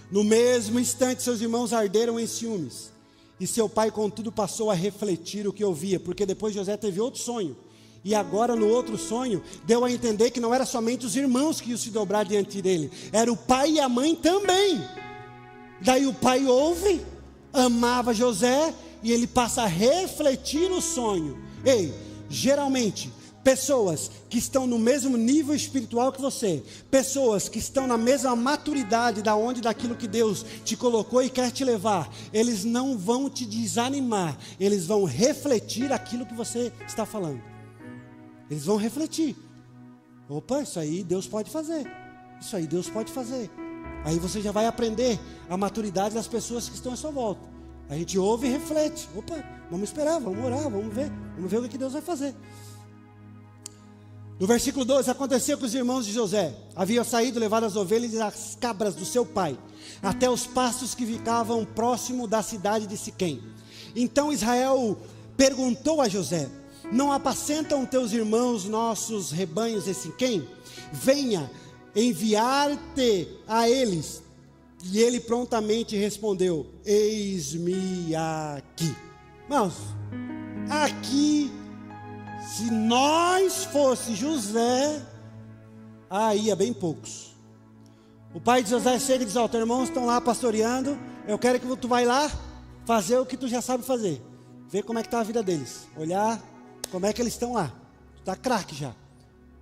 No mesmo instante seus irmãos arderam em ciúmes, e seu pai contudo passou a refletir o que ouvia, porque depois José teve outro sonho. E agora no outro sonho, deu a entender que não era somente os irmãos que iam se dobrar diante dele, era o pai e a mãe também. Daí o pai ouve, amava José, e ele passa a refletir o sonho. Ei, geralmente, pessoas que estão no mesmo nível espiritual que você, pessoas que estão na mesma maturidade daquilo que Deus te colocou e quer te levar, eles não vão te desanimar, eles vão refletir aquilo que você está falando. Eles vão refletir. Opa, isso aí Deus pode fazer. Isso aí Deus pode fazer. Aí você já vai aprender a maturidade das pessoas que estão à sua volta. A gente ouve e reflete. Opa, vamos esperar, vamos orar, vamos ver o que Deus vai fazer. No versículo 12, aconteceu que os irmãos de José haviam saído, levado as ovelhas e as cabras do seu pai, até os pastos que ficavam próximo da cidade de Siquém. Então Israel perguntou a José: não apacentam teus irmãos nossos rebanhos em Siquém? Venha enviar-te a eles. E ele prontamente respondeu: eis-me aqui. Irmãos, aqui, se nós fosse José, aí ia bem poucos. O pai de José chega e diz: ó, teus irmãos estão lá pastoreando, eu quero que tu vai lá fazer o que tu já sabe fazer. Ver como é que está a vida deles, olhar como é que eles estão lá. Tu está craque já.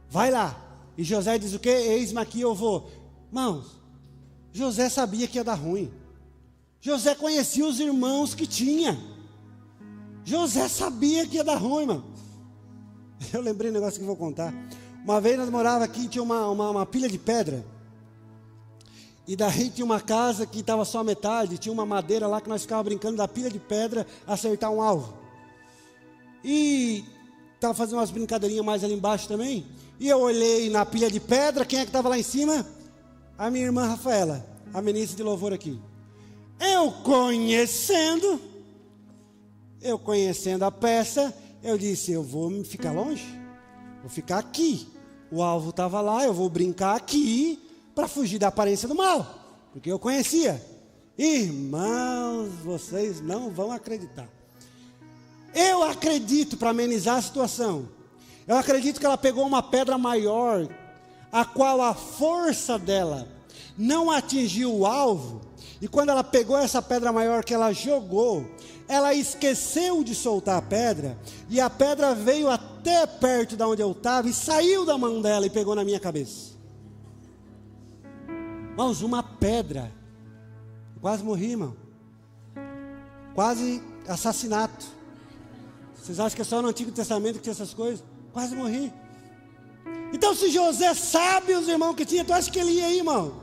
Vai lá. E José diz o quê? Eis-me aqui, eu vou. Irmãos, José sabia que ia dar ruim. José conhecia os irmãos que tinha. José sabia que ia dar ruim, irmão. Eu lembrei um negócio que eu vou contar. Uma vez nós morávamos aqui, tinha uma pilha de pedra. E daí tinha uma casa que estava só a metade. Tinha uma madeira lá que nós ficávamos brincando da pilha de pedra, acertar um alvo. E estava fazendo umas brincadeirinhas mais ali embaixo também. E eu olhei na pilha de pedra, quem é que estava lá em cima? A minha irmã Rafaela, a ministra de louvor aqui. Eu conhecendo a peça, eu disse: eu vou ficar longe, vou ficar aqui. O alvo estava lá, eu vou brincar aqui, para fugir da aparência do mal, porque eu conhecia. Irmãos, vocês não vão acreditar. Eu acredito, para amenizar a situação, eu acredito que ela pegou uma pedra maior, a qual a força dela não atingiu o alvo, e quando ela pegou essa pedra maior que ela jogou, ela esqueceu de soltar a pedra, e a pedra veio até perto de onde eu estava, e saiu da mão dela e pegou na minha cabeça. Irmãos, uma pedra, quase morri, irmão, quase assassinato. Vocês acham que é só no Antigo Testamento que tinha essas coisas? Quase morri. Então se José sabe os irmãos que tinha, tu acha que ele ia aí, irmão?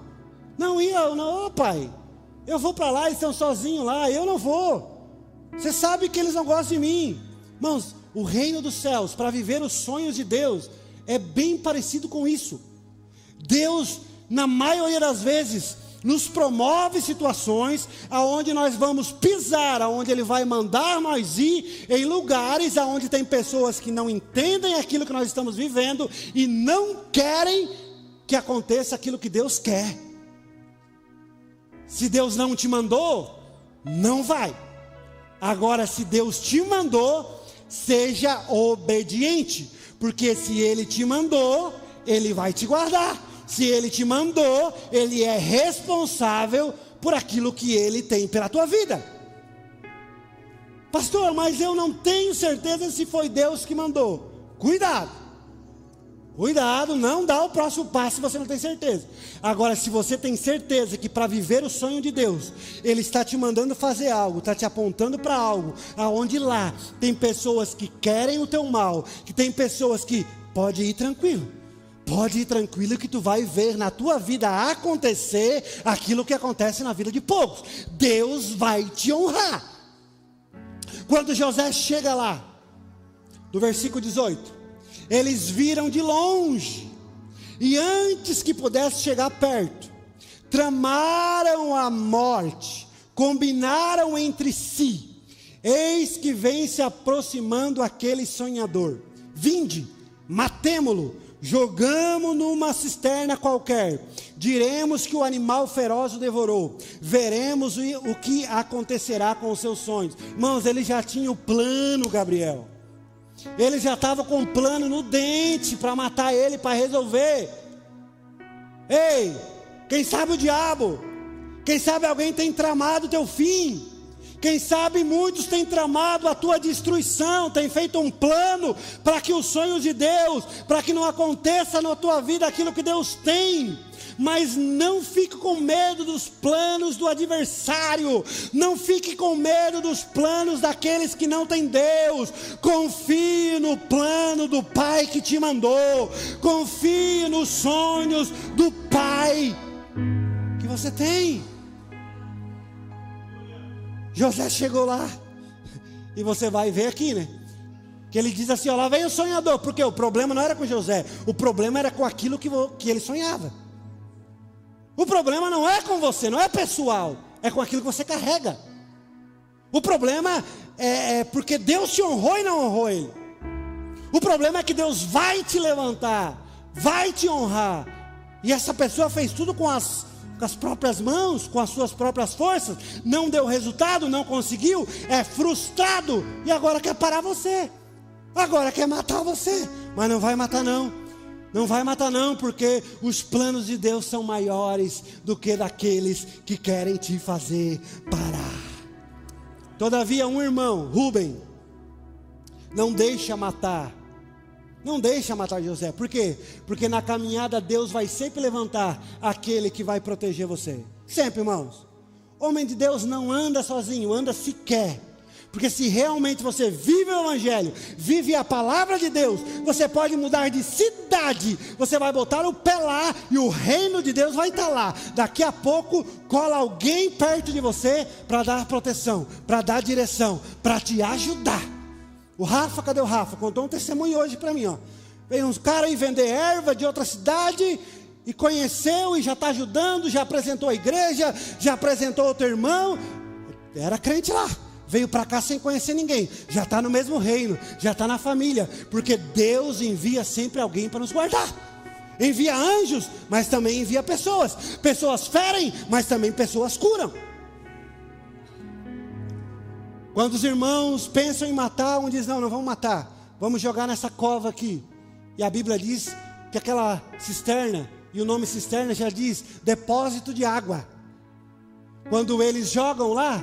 Não ia, não, pai, eu vou para lá, eles estão sozinhos lá, eu não vou. Você sabe que eles não gostam de mim. Irmãos, o reino dos céus, para viver os sonhos de Deus, é bem parecido com isso. Deus, na maioria das vezes, nos promove situações aonde nós vamos pisar, aonde Ele vai mandar nós ir em lugares aonde tem pessoas que não entendem aquilo que nós estamos vivendo e não querem que aconteça aquilo que Deus quer. Se Deus não te mandou, não vai. Agora, se Deus te mandou, seja obediente, porque se Ele te mandou, Ele vai te guardar. Se Ele te mandou, Ele é responsável por aquilo que Ele tem pela tua vida. Pastor, mas eu não tenho certeza se foi Deus que mandou. Cuidado, não dá o próximo passo se você não tem certeza. Agora, se você tem certeza que para viver o sonho de Deus, Ele está te mandando fazer algo, está te apontando para algo, aonde lá tem pessoas que querem o teu mal, que tem pessoas que, pode ir tranquilo que tu vai ver na tua vida acontecer aquilo que acontece na vida de poucos. Deus vai te honrar. Quando José chega lá, no versículo 18, eles viram de longe, e antes que pudesse chegar perto, tramaram a morte, combinaram entre si. Eis que vem se aproximando aquele sonhador. Vinde, matemo-lo, jogamos numa cisterna qualquer, diremos que o animal feroz o devorou, veremos o que acontecerá com os seus sonhos. Irmãos, ele já tinha o plano, Gabriel. Ele já estava com o plano no dente para matar ele, para resolver. Ei, quem sabe o diabo, quem sabe alguém tem tramado o teu fim. Quem sabe muitos têm tramado a tua destruição, têm feito um plano para que os sonhos de Deus, para que não aconteça na tua vida aquilo que Deus tem. Mas não fique com medo dos planos do adversário, não fique com medo dos planos daqueles que não têm Deus. Confie no plano do Pai que te mandou, confie nos sonhos do Pai que você tem. José chegou lá, e você vai ver aqui, né? Que ele diz assim, ó, lá vem o sonhador, porque o problema não era com José, o problema era com aquilo que ele sonhava. O problema não é com você, não é pessoal, é com aquilo que você carrega. O problema é porque Deus te honrou e não honrou ele. O problema é que Deus vai te levantar, vai te honrar, e essa pessoa fez tudo com as próprias mãos, com as suas próprias forças, não deu resultado, não conseguiu, é frustrado, e agora quer parar você, agora quer matar você, mas não vai matar não vai matar não, porque os planos de Deus são maiores do que daqueles que querem te fazer parar. Todavia um irmão, Rubem, não deixa matar José. Por quê? Porque na caminhada Deus vai sempre levantar aquele que vai proteger você. Sempre, irmãos. Homem de Deus não anda sozinho, anda se quer. Porque se realmente você vive o Evangelho, vive a palavra de Deus, você pode mudar de cidade, você vai botar o pé lá e o reino de Deus vai estar lá. Daqui a pouco cola alguém perto de você para dar proteção, para dar direção, para te ajudar. O Rafa, cadê o Rafa? Contou um testemunho hoje para mim, ó. Veio uns caras aí vender erva de outra cidade e conheceu e já está ajudando, já apresentou a igreja, já apresentou outro irmão. Era crente lá, veio para cá sem conhecer ninguém, já está no mesmo reino, já está na família, porque Deus envia sempre alguém para nos guardar. Envia anjos, mas também envia pessoas. Pessoas ferem, mas também pessoas curam. Quando os irmãos pensam em matar, um diz, não vamos matar, vamos jogar nessa cova aqui. E a Bíblia diz que aquela cisterna, e o nome cisterna já diz, depósito de água. Quando eles jogam lá,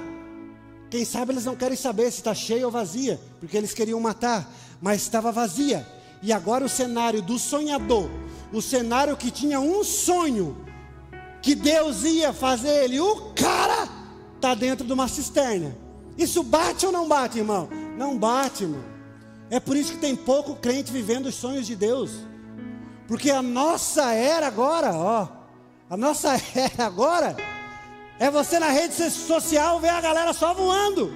quem sabe eles não querem saber se está cheia ou vazia, porque eles queriam matar, mas estava vazia. E agora o cenário do sonhador, o cenário que tinha um sonho, que Deus ia fazer ele, o cara está dentro de uma cisterna. Isso bate ou não bate, irmão? Não bate, irmão. É por isso que tem pouco crente vivendo os sonhos de Deus. Porque a nossa era agora, a nossa era agora é você na rede social ver a galera só voando.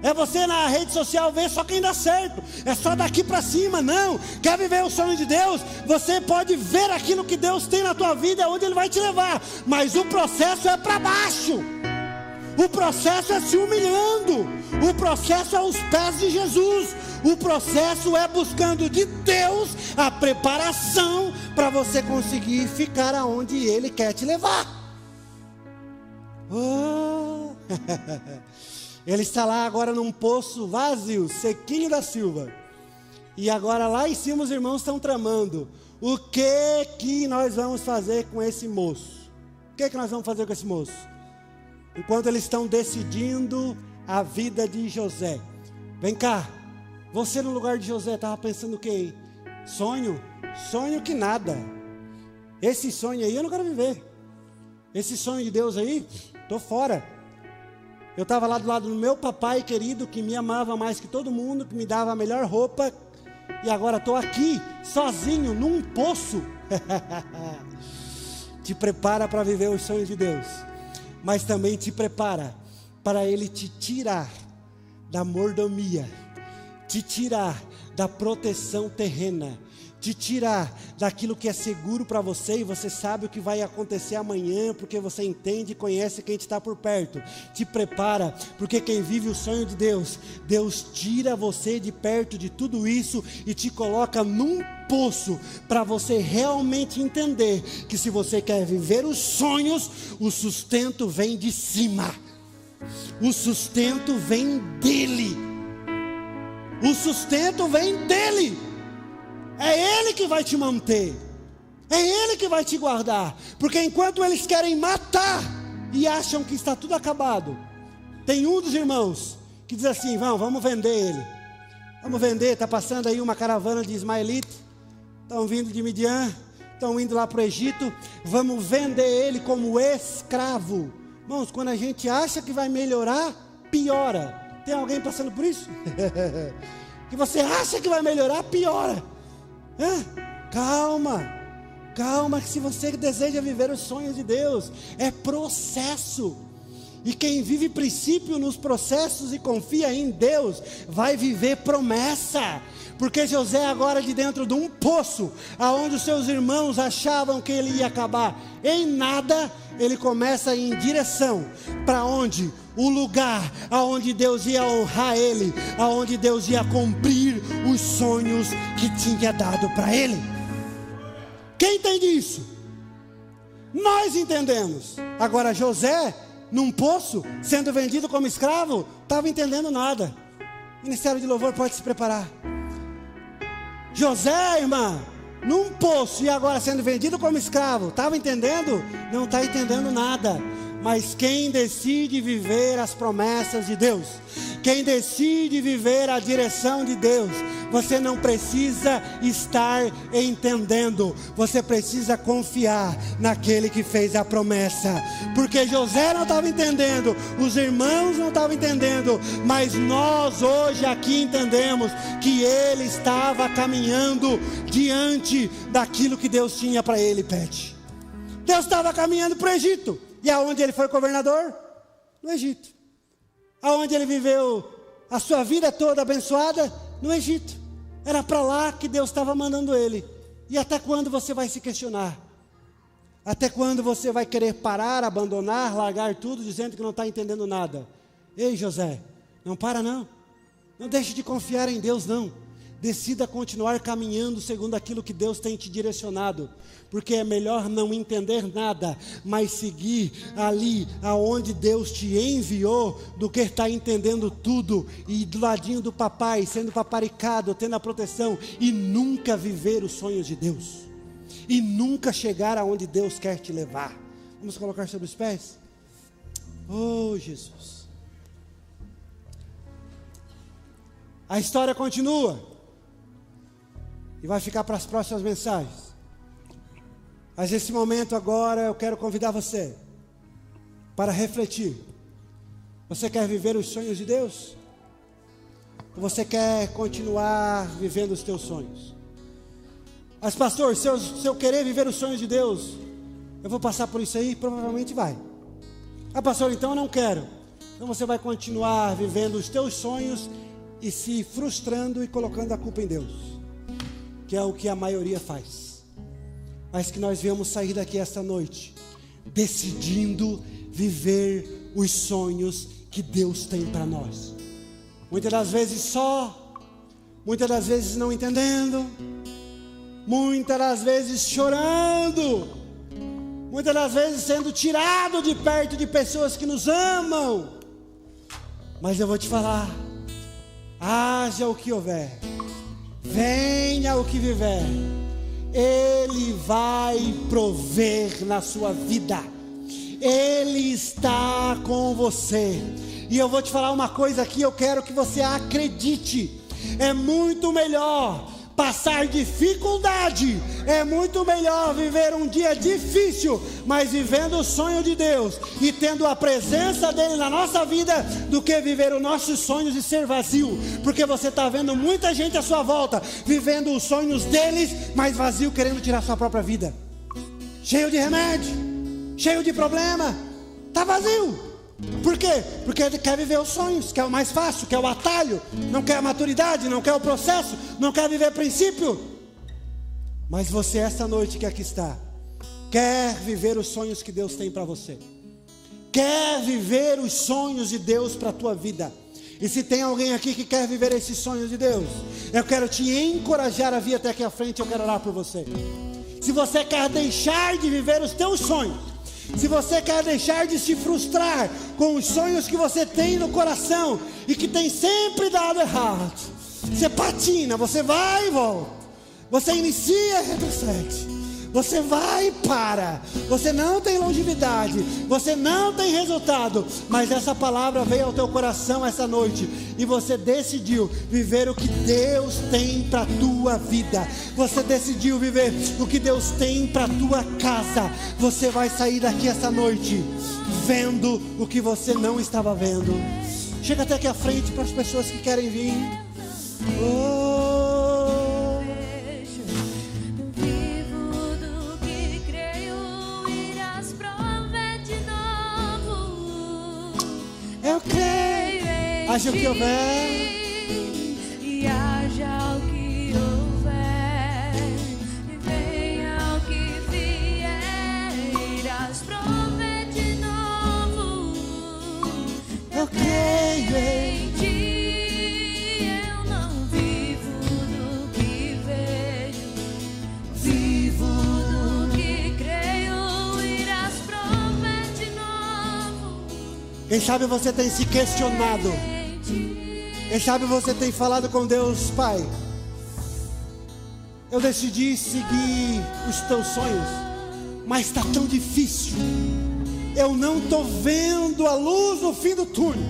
É você na rede social ver só quem dá certo. É só daqui para cima. Não. Quer viver o sonho de Deus? Você pode ver aquilo que Deus tem na tua vida, onde Ele vai te levar. Mas o processo é para baixo. O processo é se humilhando. O processo é aos pés de Jesus. O processo é buscando de Deus a preparação para você conseguir ficar aonde Ele quer te levar. Oh. Ele está lá agora num poço vazio, sequinho da Silva. E agora lá em cima os irmãos estão tramando. O que nós vamos fazer com esse moço? O que nós vamos fazer com esse moço? Enquanto eles estão decidindo a vida de José. Vem cá. Você no lugar de José estava pensando o quê? Sonho? Sonho que nada. Esse sonho aí eu não quero viver. Esse sonho de Deus aí, estou fora. Eu estava lá do lado do meu papai querido, que me amava mais que todo mundo, que me dava a melhor roupa. E agora estou aqui, sozinho, num poço. Te prepara para viver os sonhos de Deus. Mas também te prepara para Ele te tirar da mordomia, te tirar da proteção terrena, te tirar daquilo que é seguro para você, e você sabe o que vai acontecer amanhã, porque você entende e conhece quem está por perto. Te prepara, porque quem vive o sonho de Deus, Deus tira você de perto de tudo isso e te coloca num poço, para você realmente entender que se você quer viver os sonhos, o sustento vem de cima, o sustento vem dEle, o sustento vem dEle. É Ele que vai te manter, é Ele que vai te guardar, porque enquanto eles querem matar e acham que está tudo acabado, tem um dos irmãos que diz assim: vamos vender ele, vamos vender, está passando aí uma caravana de ismaelitas, estão vindo de Midian, estão indo lá para o Egito, vamos vender ele como escravo. Irmãos, quando a gente acha que vai melhorar, piora. Tem alguém passando por isso? Que você acha que vai melhorar, piora. Calma, que se você deseja viver os sonhos de Deus, é processo, e quem vive princípio nos processos e confia em Deus, vai viver promessa. Porque José agora de dentro de um poço, aonde os seus irmãos achavam que ele ia acabar em nada, ele começa a ir em direção para onde? O lugar aonde Deus ia honrar ele, aonde Deus ia cumprir os sonhos que tinha dado para ele. Quem entende isso? Nós entendemos. Agora José, num poço, sendo vendido como escravo, estava entendendo nada. Ministério de Louvor pode se preparar. José, irmã, num poço e agora sendo vendido como escravo, estava entendendo? Não está entendendo nada. Mas quem decide viver as promessas de Deus, quem decide viver a direção de Deus, você não precisa estar entendendo, você precisa confiar naquele que fez a promessa. Porque José não estava entendendo, os irmãos não estavam entendendo, mas nós hoje aqui entendemos que ele estava caminhando diante daquilo que Deus tinha para ele, Pet. Deus estava caminhando para o Egito. E aonde ele foi governador? No Egito. Aonde ele viveu a sua vida toda abençoada? No Egito. Era para lá que Deus estava mandando ele. E até quando você vai se questionar? Até quando você vai querer parar, abandonar, largar tudo, dizendo que não está entendendo nada? Ei, José, não para não. Não deixe de confiar em Deus não. Decida continuar caminhando segundo aquilo que Deus tem te direcionado, porque é melhor não entender nada, mas seguir ali aonde Deus te enviou, do que estar entendendo tudo e do ladinho do papai, sendo paparicado, tendo a proteção e nunca viver os sonhos de Deus, e nunca chegar aonde Deus quer te levar. Vamos colocar sobre os pés? Oh, Jesus. A história continua. E vai ficar para as próximas mensagens. Mas nesse momento agora eu quero convidar você para refletir. Você quer viver os sonhos de Deus? Ou você quer continuar vivendo os teus sonhos? Mas pastor, se eu querer viver os sonhos de Deus, eu vou passar por isso aí? Provavelmente vai. Ah pastor, então eu não quero. Então você vai continuar vivendo os teus sonhos e se frustrando e colocando a culpa em Deus, que é o que a maioria faz. Mas que nós viemos sair daqui esta noite decidindo viver os sonhos que Deus tem para nós. Muitas das vezes só, muitas das vezes não entendendo, muitas das vezes chorando, muitas das vezes sendo tirado de perto de pessoas que nos amam. Mas eu vou te falar, haja o que houver, venha o que viver, Ele vai prover na sua vida. Ele está com você. E eu vou te falar uma coisa aqui, eu quero que você acredite. É muito melhor passar dificuldade, é muito melhor viver um dia difícil, mas vivendo o sonho de Deus e tendo a presença dele na nossa vida, do que viver os nossos sonhos e ser vazio. Porque você está vendo muita gente à sua volta vivendo os sonhos deles, mas vazio, querendo tirar sua própria vida, cheio de remédio, cheio de problema, está vazio. Por quê? Porque ele quer viver os sonhos, quer o mais fácil, quer o atalho, não quer a maturidade, não quer o processo, não quer viver princípio. Mas você, essa noite que aqui está, quer viver os sonhos que Deus tem para você, quer viver os sonhos de Deus para a tua vida. E se tem alguém aqui que quer viver esses sonhos de Deus, eu quero te encorajar a vir até aqui à frente. Eu quero orar por você. Se você quer deixar de viver os teus sonhos, se você quer deixar de se frustrar com os sonhos que você tem no coração e que tem sempre dado errado, você patina, você vai e volta, você inicia e retrocede, você vai e para, você não tem longevidade, você não tem resultado, mas essa palavra veio ao teu coração essa noite e você decidiu viver o que Deus tem para a tua vida, você decidiu viver o que Deus tem para a tua casa. Você vai sair daqui essa noite vendo o que você não estava vendo. Chega até aqui à frente para as pessoas que querem vir. Eu creio, haja o que houver, e haja o que houver, e venha o que vier, irás prover de novo. eu creio em ti, eu não vivo do que vejo, vivo do que creio, irás prover de novo. Quem sabe você tem se questionado, quem sabe você tem falado com Deus: Pai, eu decidi seguir os teus sonhos, mas está tão difícil, eu não estou vendo a luz no fim do túnel.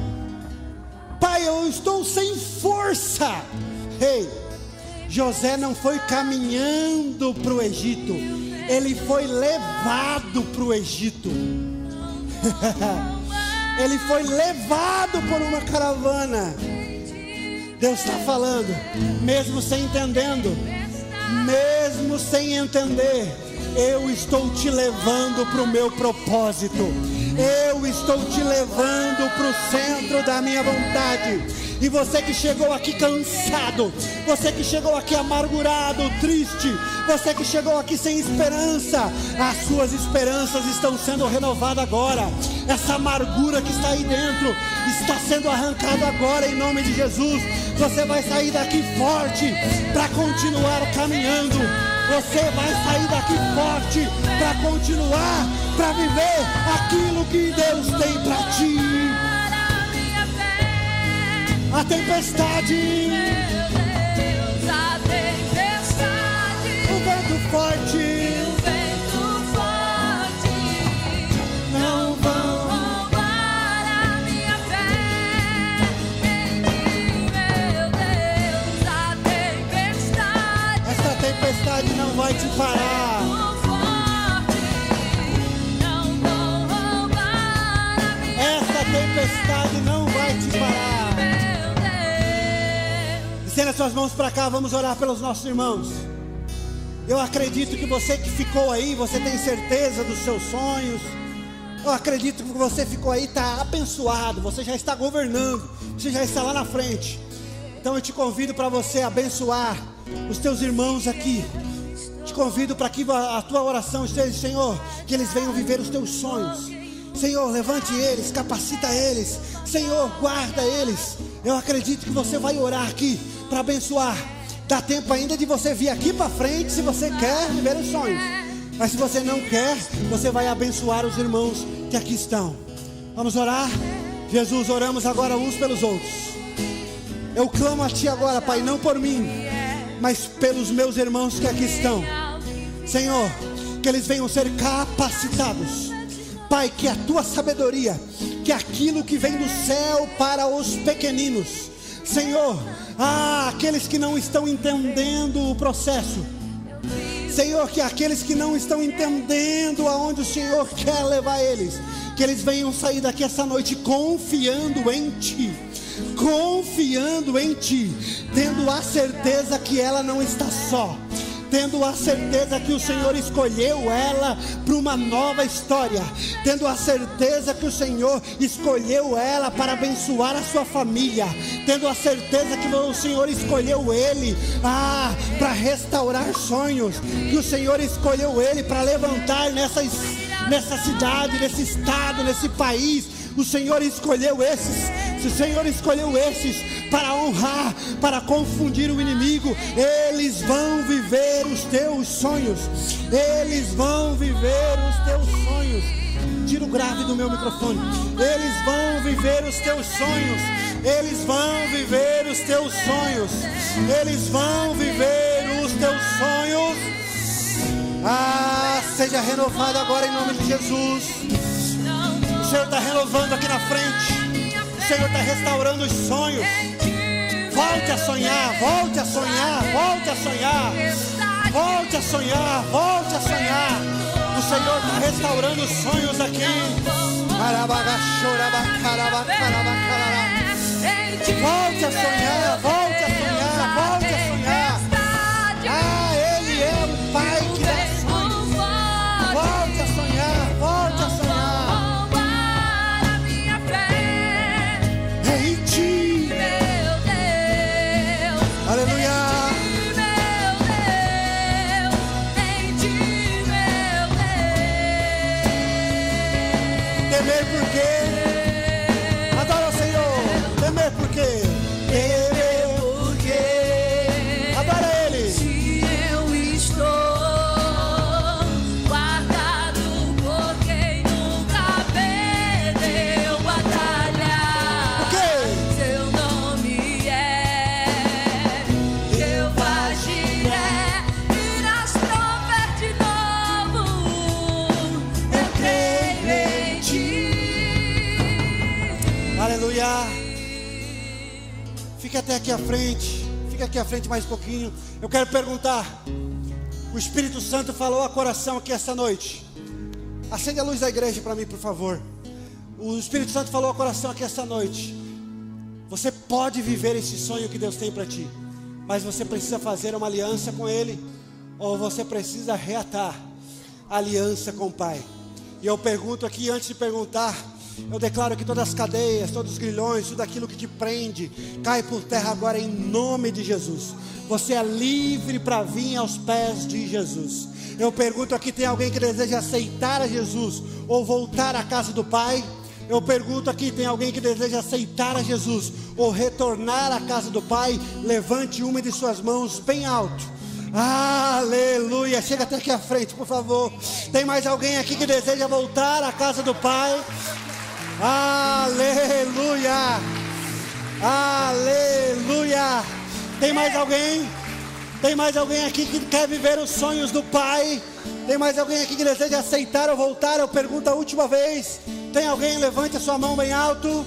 Pai, eu estou sem força. José não foi caminhando para o Egito, ele foi levado para o Egito. Ele foi levado por uma caravana. Deus está falando, mesmo sem entendendo, mesmo sem entender, eu estou te levando para o meu propósito, eu estou te levando para o centro da minha vontade. E você que chegou aqui cansado, você que chegou aqui amargurado, triste, você que chegou aqui sem esperança, as suas esperanças estão sendo renovadas agora. Essa amargura que está aí dentro está sendo arrancada agora em nome de Jesus. Você vai sair daqui forte para continuar caminhando. Você vai sair daqui forte para continuar, para viver aquilo que Deus tem para ti. A tempestade, Meu Deus, a tempestade, o vento forte, não vão roubar a minha fé. Em mim, meu Deus, a tempestade, essa tempestade não vai te parar. não vão roubar a minha Essa tempestade não vai te parar. Estenda suas mãos para cá, vamos orar pelos nossos irmãos. Eu acredito que você que ficou aí, você tem certeza dos seus sonhos, Eu acredito que você ficou aí, está abençoado. Você já está governando, você já está lá na frente. Então eu te convido para você abençoar os teus irmãos aqui. Te convido para que a tua oração esteja, Senhor, que eles venham viver os teus sonhos. Senhor, levante eles, capacita eles. Senhor, guarda eles. Eu acredito que você vai orar aqui para abençoar. Dá tempo ainda de você vir aqui para frente se você quer viver os sonhos. Mas se você não quer, você vai abençoar os irmãos que aqui estão. Vamos orar? Jesus, oramos agora uns pelos outros. Eu clamo a Ti agora, Pai, não por mim, mas pelos meus irmãos que aqui estão. Senhor, que eles venham ser capacitados. Pai, que a Tua sabedoria, que aquilo que vem do céu para os pequeninos, Senhor, aqueles que não estão entendendo o processo, Senhor, que aqueles que não estão entendendo aonde o Senhor quer levar eles, que eles venham sair daqui essa noite confiando em Ti, tendo a certeza que ela não está só, tendo a certeza que o Senhor escolheu ela para uma nova história, tendo a certeza que o Senhor escolheu ela para abençoar a sua família, tendo a certeza que o Senhor escolheu ele para restaurar sonhos, que o Senhor escolheu ele para levantar nessa cidade, nesse estado, nesse país. O Senhor escolheu esses. Se o Senhor escolheu esses para honrar, para confundir o inimigo, eles vão viver os teus sonhos. Eles vão viver os teus sonhos. Tira o grave do meu microfone. Eles vão viver os teus sonhos. Eles vão viver os teus sonhos. Eles vão viver os teus sonhos. Seja renovado agora em nome de Jesus. O Senhor está renovando aqui na frente. O Senhor está restaurando os sonhos. Volte a sonhar, volte a sonhar, volte a sonhar. Volte a sonhar, volte a sonhar. O Senhor está restaurando os sonhos aqui. Volte a sonhar, volte a sonhar, volte a sonhar. Ele é o Pai que dá sonhos. Volte a sonhar, volte a sonhar. É em Ti, Meu Deus, aleluia. em Ti, meu Deus. Temer por quê? Adora o Senhor. Temer por quê? Temer por quê? Adora Ele. Se eu estou guardado por quem nunca perdeu batalha, Por quê? seu nome é Jeová Jiré, e nas provas de novo eu creio em Ti. Aleluia. Fica até aqui à frente. Fica aqui à frente mais um pouquinho. Eu quero perguntar. O Espírito Santo falou ao coração aqui essa noite. Acende a luz da igreja para mim, por favor. O Espírito Santo falou ao coração aqui essa noite. Você pode viver esse sonho que Deus tem para ti, mas você precisa fazer uma aliança com Ele, ou você precisa reatar a aliança com o Pai. E eu pergunto aqui, antes de perguntar, eu declaro que todas as cadeias, todos os grilhões, tudo aquilo que te prende, cai por terra agora em nome de Jesus. Você é livre para vir aos pés de Jesus. Eu pergunto aqui, tem alguém que deseja aceitar a Jesus ou voltar à casa do Pai? Eu pergunto aqui, tem alguém que deseja aceitar a Jesus ou retornar à casa do Pai? Levante uma de suas mãos bem alto. Aleluia. Chega até aqui à frente, por favor. Tem mais alguém aqui que deseja voltar à casa do Pai? Aleluia. Aleluia. Tem mais alguém? Tem mais alguém aqui que quer viver os sonhos do Pai? Tem mais alguém aqui que deseja aceitar ou voltar? Eu pergunto a última vez. Tem alguém? Levante a sua mão bem alto.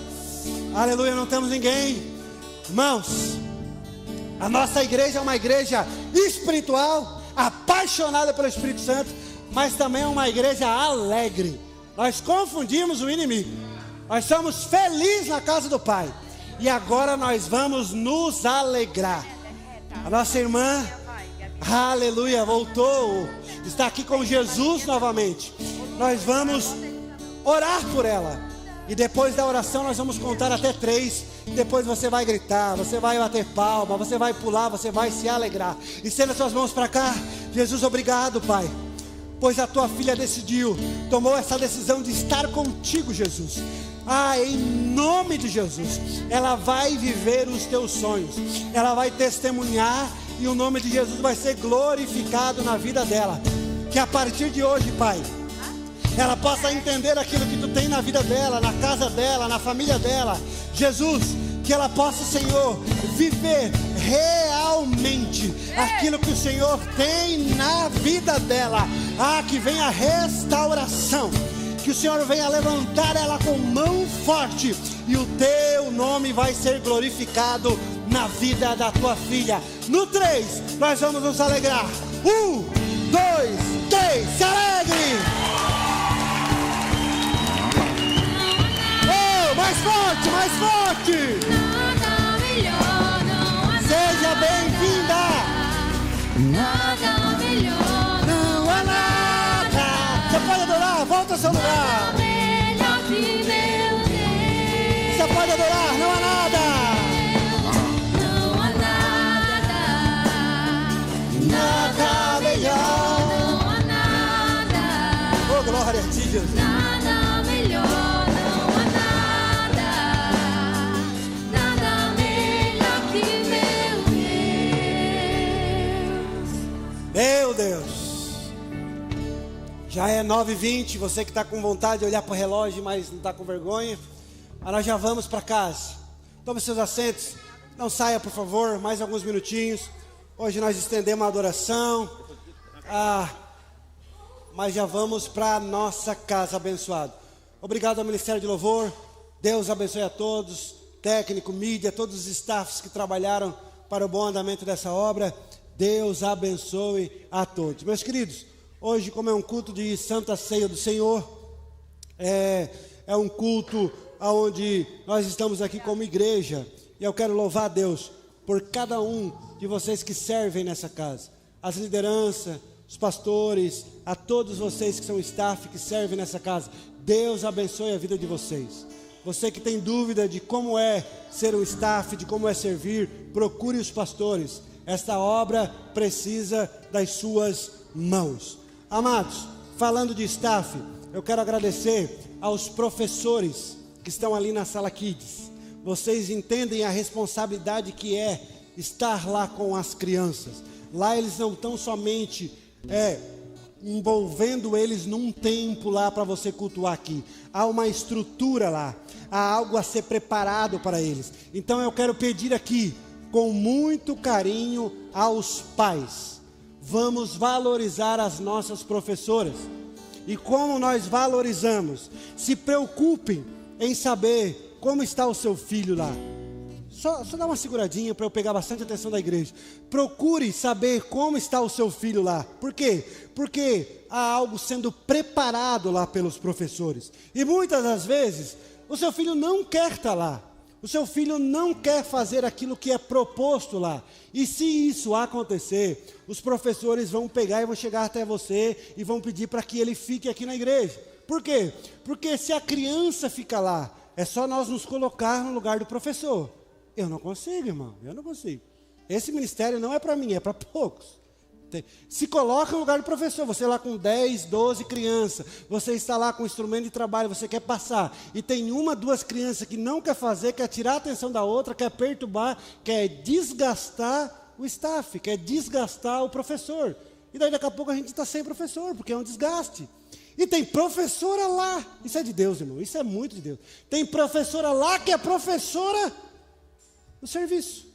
Aleluia, não temos ninguém. Irmãos, a nossa igreja é uma igreja espiritual, apaixonada pelo Espírito Santo, mas também é uma igreja alegre. Nós confundimos o inimigo. Nós somos felizes na casa do Pai. E agora nós vamos nos alegrar. A nossa irmã, aleluia, voltou. Está aqui com Jesus novamente. Nós vamos orar por ela. E depois da oração nós vamos contar até 3. Depois você vai gritar, você vai bater palma, você vai pular, você vai se alegrar. Estenda suas mãos para cá. Jesus, obrigado, Pai, pois a tua filha decidiu, tomou essa decisão de estar contigo, Jesus. Em nome de Jesus, ela vai viver os teus sonhos, ela vai testemunhar, e o nome de Jesus vai ser glorificado na vida dela. Que a partir de hoje, Pai, ela possa entender aquilo que tu tem na vida dela, na casa dela, na família dela. Jesus, que ela possa, Senhor, viver realmente aquilo que o Senhor tem na vida dela. Que venha a restauração, que o Senhor venha levantar ela com mão forte, e o teu nome vai ser glorificado na vida da tua filha. No 3, nós vamos nos alegrar. 1, 2, 3, se alegre! Mais forte, mais forte! Nada melhor, não há Seja bem-vinda! nada melhor, Não há nada! Você pode adorar, volta ao seu lugar! melhor que meu Deus. Você pode adorar, não há nada! Não há nada, Nada melhor! não há nada, Oh, glória a ti, Jesus! nada melhor, não há nada melhor que meu Deus. Meu Deus! Já é 9h20, você que está com vontade de olhar para o relógio, mas não está com vergonha, mas nós já vamos para casa. Tome seus assentos, não saia, por favor, mais alguns minutinhos. Hoje nós estendemos a adoração, mas já vamos para a nossa casa abençoada. Obrigado ao Ministério de Louvor, Deus abençoe a todos, técnico, mídia, todos os staffs que trabalharam para o bom andamento dessa obra. Deus abençoe a todos. Meus queridos, hoje, como é um culto de Santa Ceia do Senhor, é um culto onde nós estamos aqui como igreja, e eu quero louvar a Deus por cada um de vocês que servem nessa casa, as lideranças, os pastores, a todos vocês que são staff, que servem nessa casa. Deus abençoe a vida de vocês. Você que tem dúvida de como é ser um staff, de como é servir, procure os pastores. Esta obra precisa das suas mãos. Amados, falando de staff, eu quero agradecer aos professores que estão ali na sala Kids. Vocês entendem a responsabilidade que é estar lá com as crianças. Lá eles não estão somente envolvendo eles num tempo lá para você cultuar aqui. Há uma estrutura lá, há algo a ser preparado para eles. Então eu quero pedir aqui, com muito carinho, aos pais: vamos valorizar as nossas professoras. E como nós valorizamos? Se preocupem em saber como está o seu filho lá. Só dá uma seguradinha para eu pegar bastante atenção da igreja. Procure saber como está o seu filho lá. Por quê? Porque há algo sendo preparado lá pelos professores. E muitas das vezes, o seu filho não quer estar lá. O seu filho não quer fazer aquilo que é proposto lá. E se isso acontecer, os professores vão pegar e vão chegar até você e vão pedir para que ele fique aqui na igreja. Por quê? Porque se a criança fica lá, é só nós nos colocar no lugar do professor. Eu não consigo, irmão, eu não consigo. Esse ministério não é para mim, é para poucos. Se coloca no lugar do professor. Você lá com 10, 12 crianças, você está lá com instrumento de trabalho, você quer passar, e tem 1, 2 crianças que não quer fazer, quer tirar a atenção da outra, quer perturbar, quer desgastar o staff, quer desgastar o professor. E daí daqui a pouco a gente está sem professor, porque é um desgaste. E tem professora lá, isso é de Deus, irmão, isso é muito de Deus. Tem professora lá que é professora do serviço.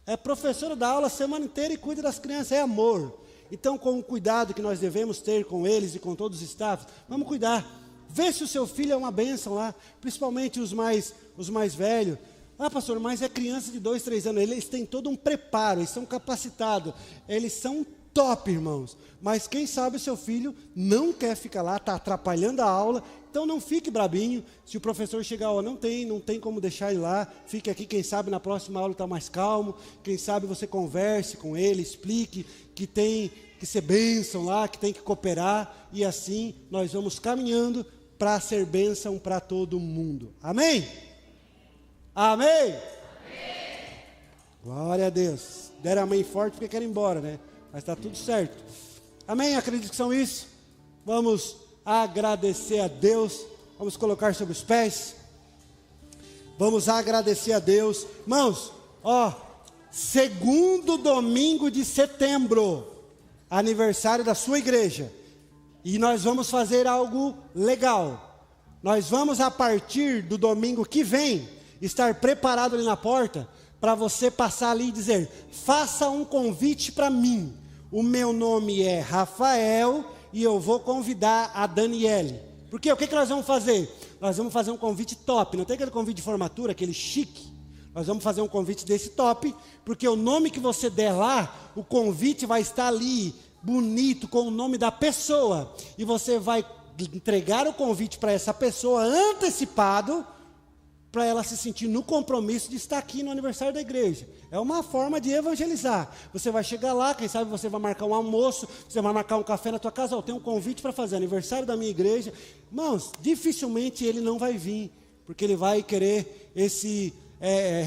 É professora da aula a semana inteira e cuida das crianças, é amor. Então, com o cuidado que nós devemos ter com eles e com todos os staffs, vamos cuidar. Vê se o seu filho é uma bênção lá, principalmente os mais velhos. Pastor, mas é criança de 2, 3 anos, eles têm todo um preparo, eles são capacitados, eles são top, irmãos. Mas quem sabe o seu filho não quer ficar lá, está atrapalhando a aula. Então não fique brabinho, se o professor chegar, não tem como deixar ele lá, fique aqui, quem sabe na próxima aula está mais calmo, quem sabe você converse com ele, explique que tem que ser bênção lá, que tem que cooperar, e assim nós vamos caminhando para ser bênção para todo mundo. Amém? Amém? Glória a Deus. Deram amém forte porque querem ir embora, né? Mas está tudo certo. Amém? Acredito que são isso. Vamos agradecer a Deus. Vamos colocar sobre os pés. Vamos agradecer a Deus. Irmãos, segundo domingo de setembro, aniversário da sua igreja. E nós vamos fazer algo legal. Nós vamos, a partir do domingo que vem, estar preparado ali na porta, para você passar ali e dizer: faça um convite para mim. O meu nome é Rafael e eu vou convidar a Daniele. Porque o que nós vamos fazer? Nós vamos fazer um convite top. Não tem aquele convite de formatura, aquele chique. Nós vamos fazer um convite desse top, porque o nome que você der lá, o convite vai estar ali, bonito, com o nome da pessoa. E você vai entregar o convite para essa pessoa antecipado, para ela se sentir no compromisso de estar aqui no aniversário da igreja. É uma forma de evangelizar. Você vai chegar lá, quem sabe você vai marcar um almoço, você vai marcar um café na tua casa. Eu tenho um convite para fazer, aniversário da minha igreja. Irmãos, dificilmente ele não vai vir, porque ele vai querer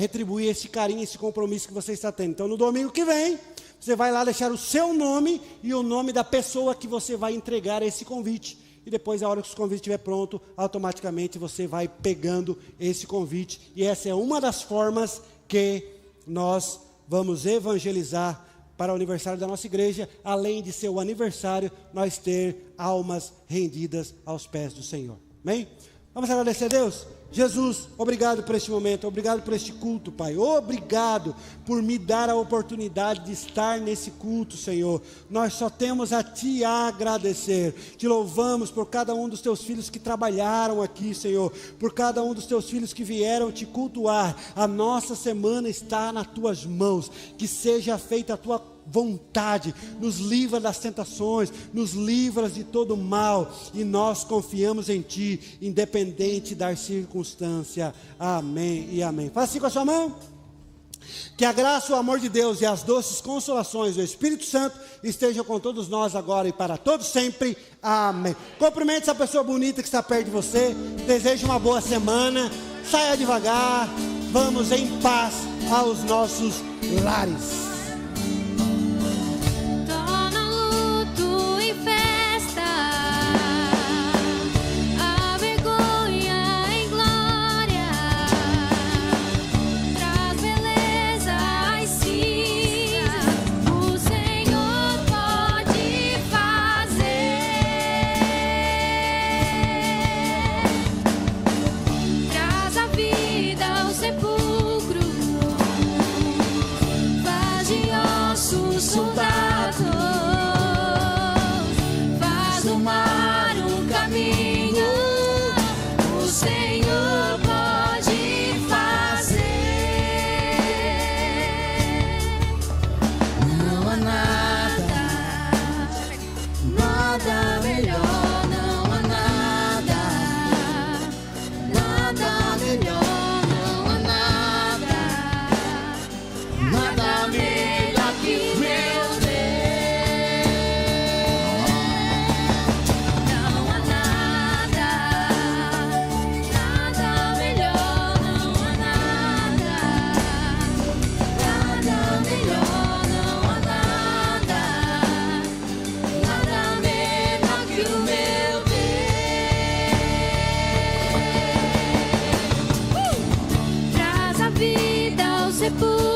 retribuir esse carinho, esse compromisso que você está tendo. Então, no domingo que vem, você vai lá deixar o seu nome e o nome da pessoa que você vai entregar esse convite. E depois, a hora que o convite estiver pronto, automaticamente você vai pegando esse convite. E essa é uma das formas que nós vamos evangelizar para o aniversário da nossa igreja. Além de ser o aniversário, nós ter almas rendidas aos pés do Senhor. Amém? Vamos agradecer a Deus? Jesus, obrigado por este momento, obrigado por este culto, Pai. Obrigado por me dar a oportunidade de estar nesse culto, Senhor. Nós só temos a Ti a agradecer. Te louvamos por cada um dos Teus filhos que trabalharam aqui, Senhor. Por cada um dos Teus filhos que vieram Te cultuar. A nossa semana está nas Tuas mãos. Que seja feita a Tua vontade, nos livra das tentações, nos livra de todo mal, e nós confiamos em Ti, independente das circunstâncias. Amém e amém. Faça assim com a sua mão. Que a graça, o amor de Deus e as doces consolações do Espírito Santo estejam com todos nós agora e para todos sempre. Amém. Cumprimente essa pessoa bonita que está perto de você. Desejo uma boa semana. Saia devagar. Vamos em paz aos nossos lares. Sepulcro.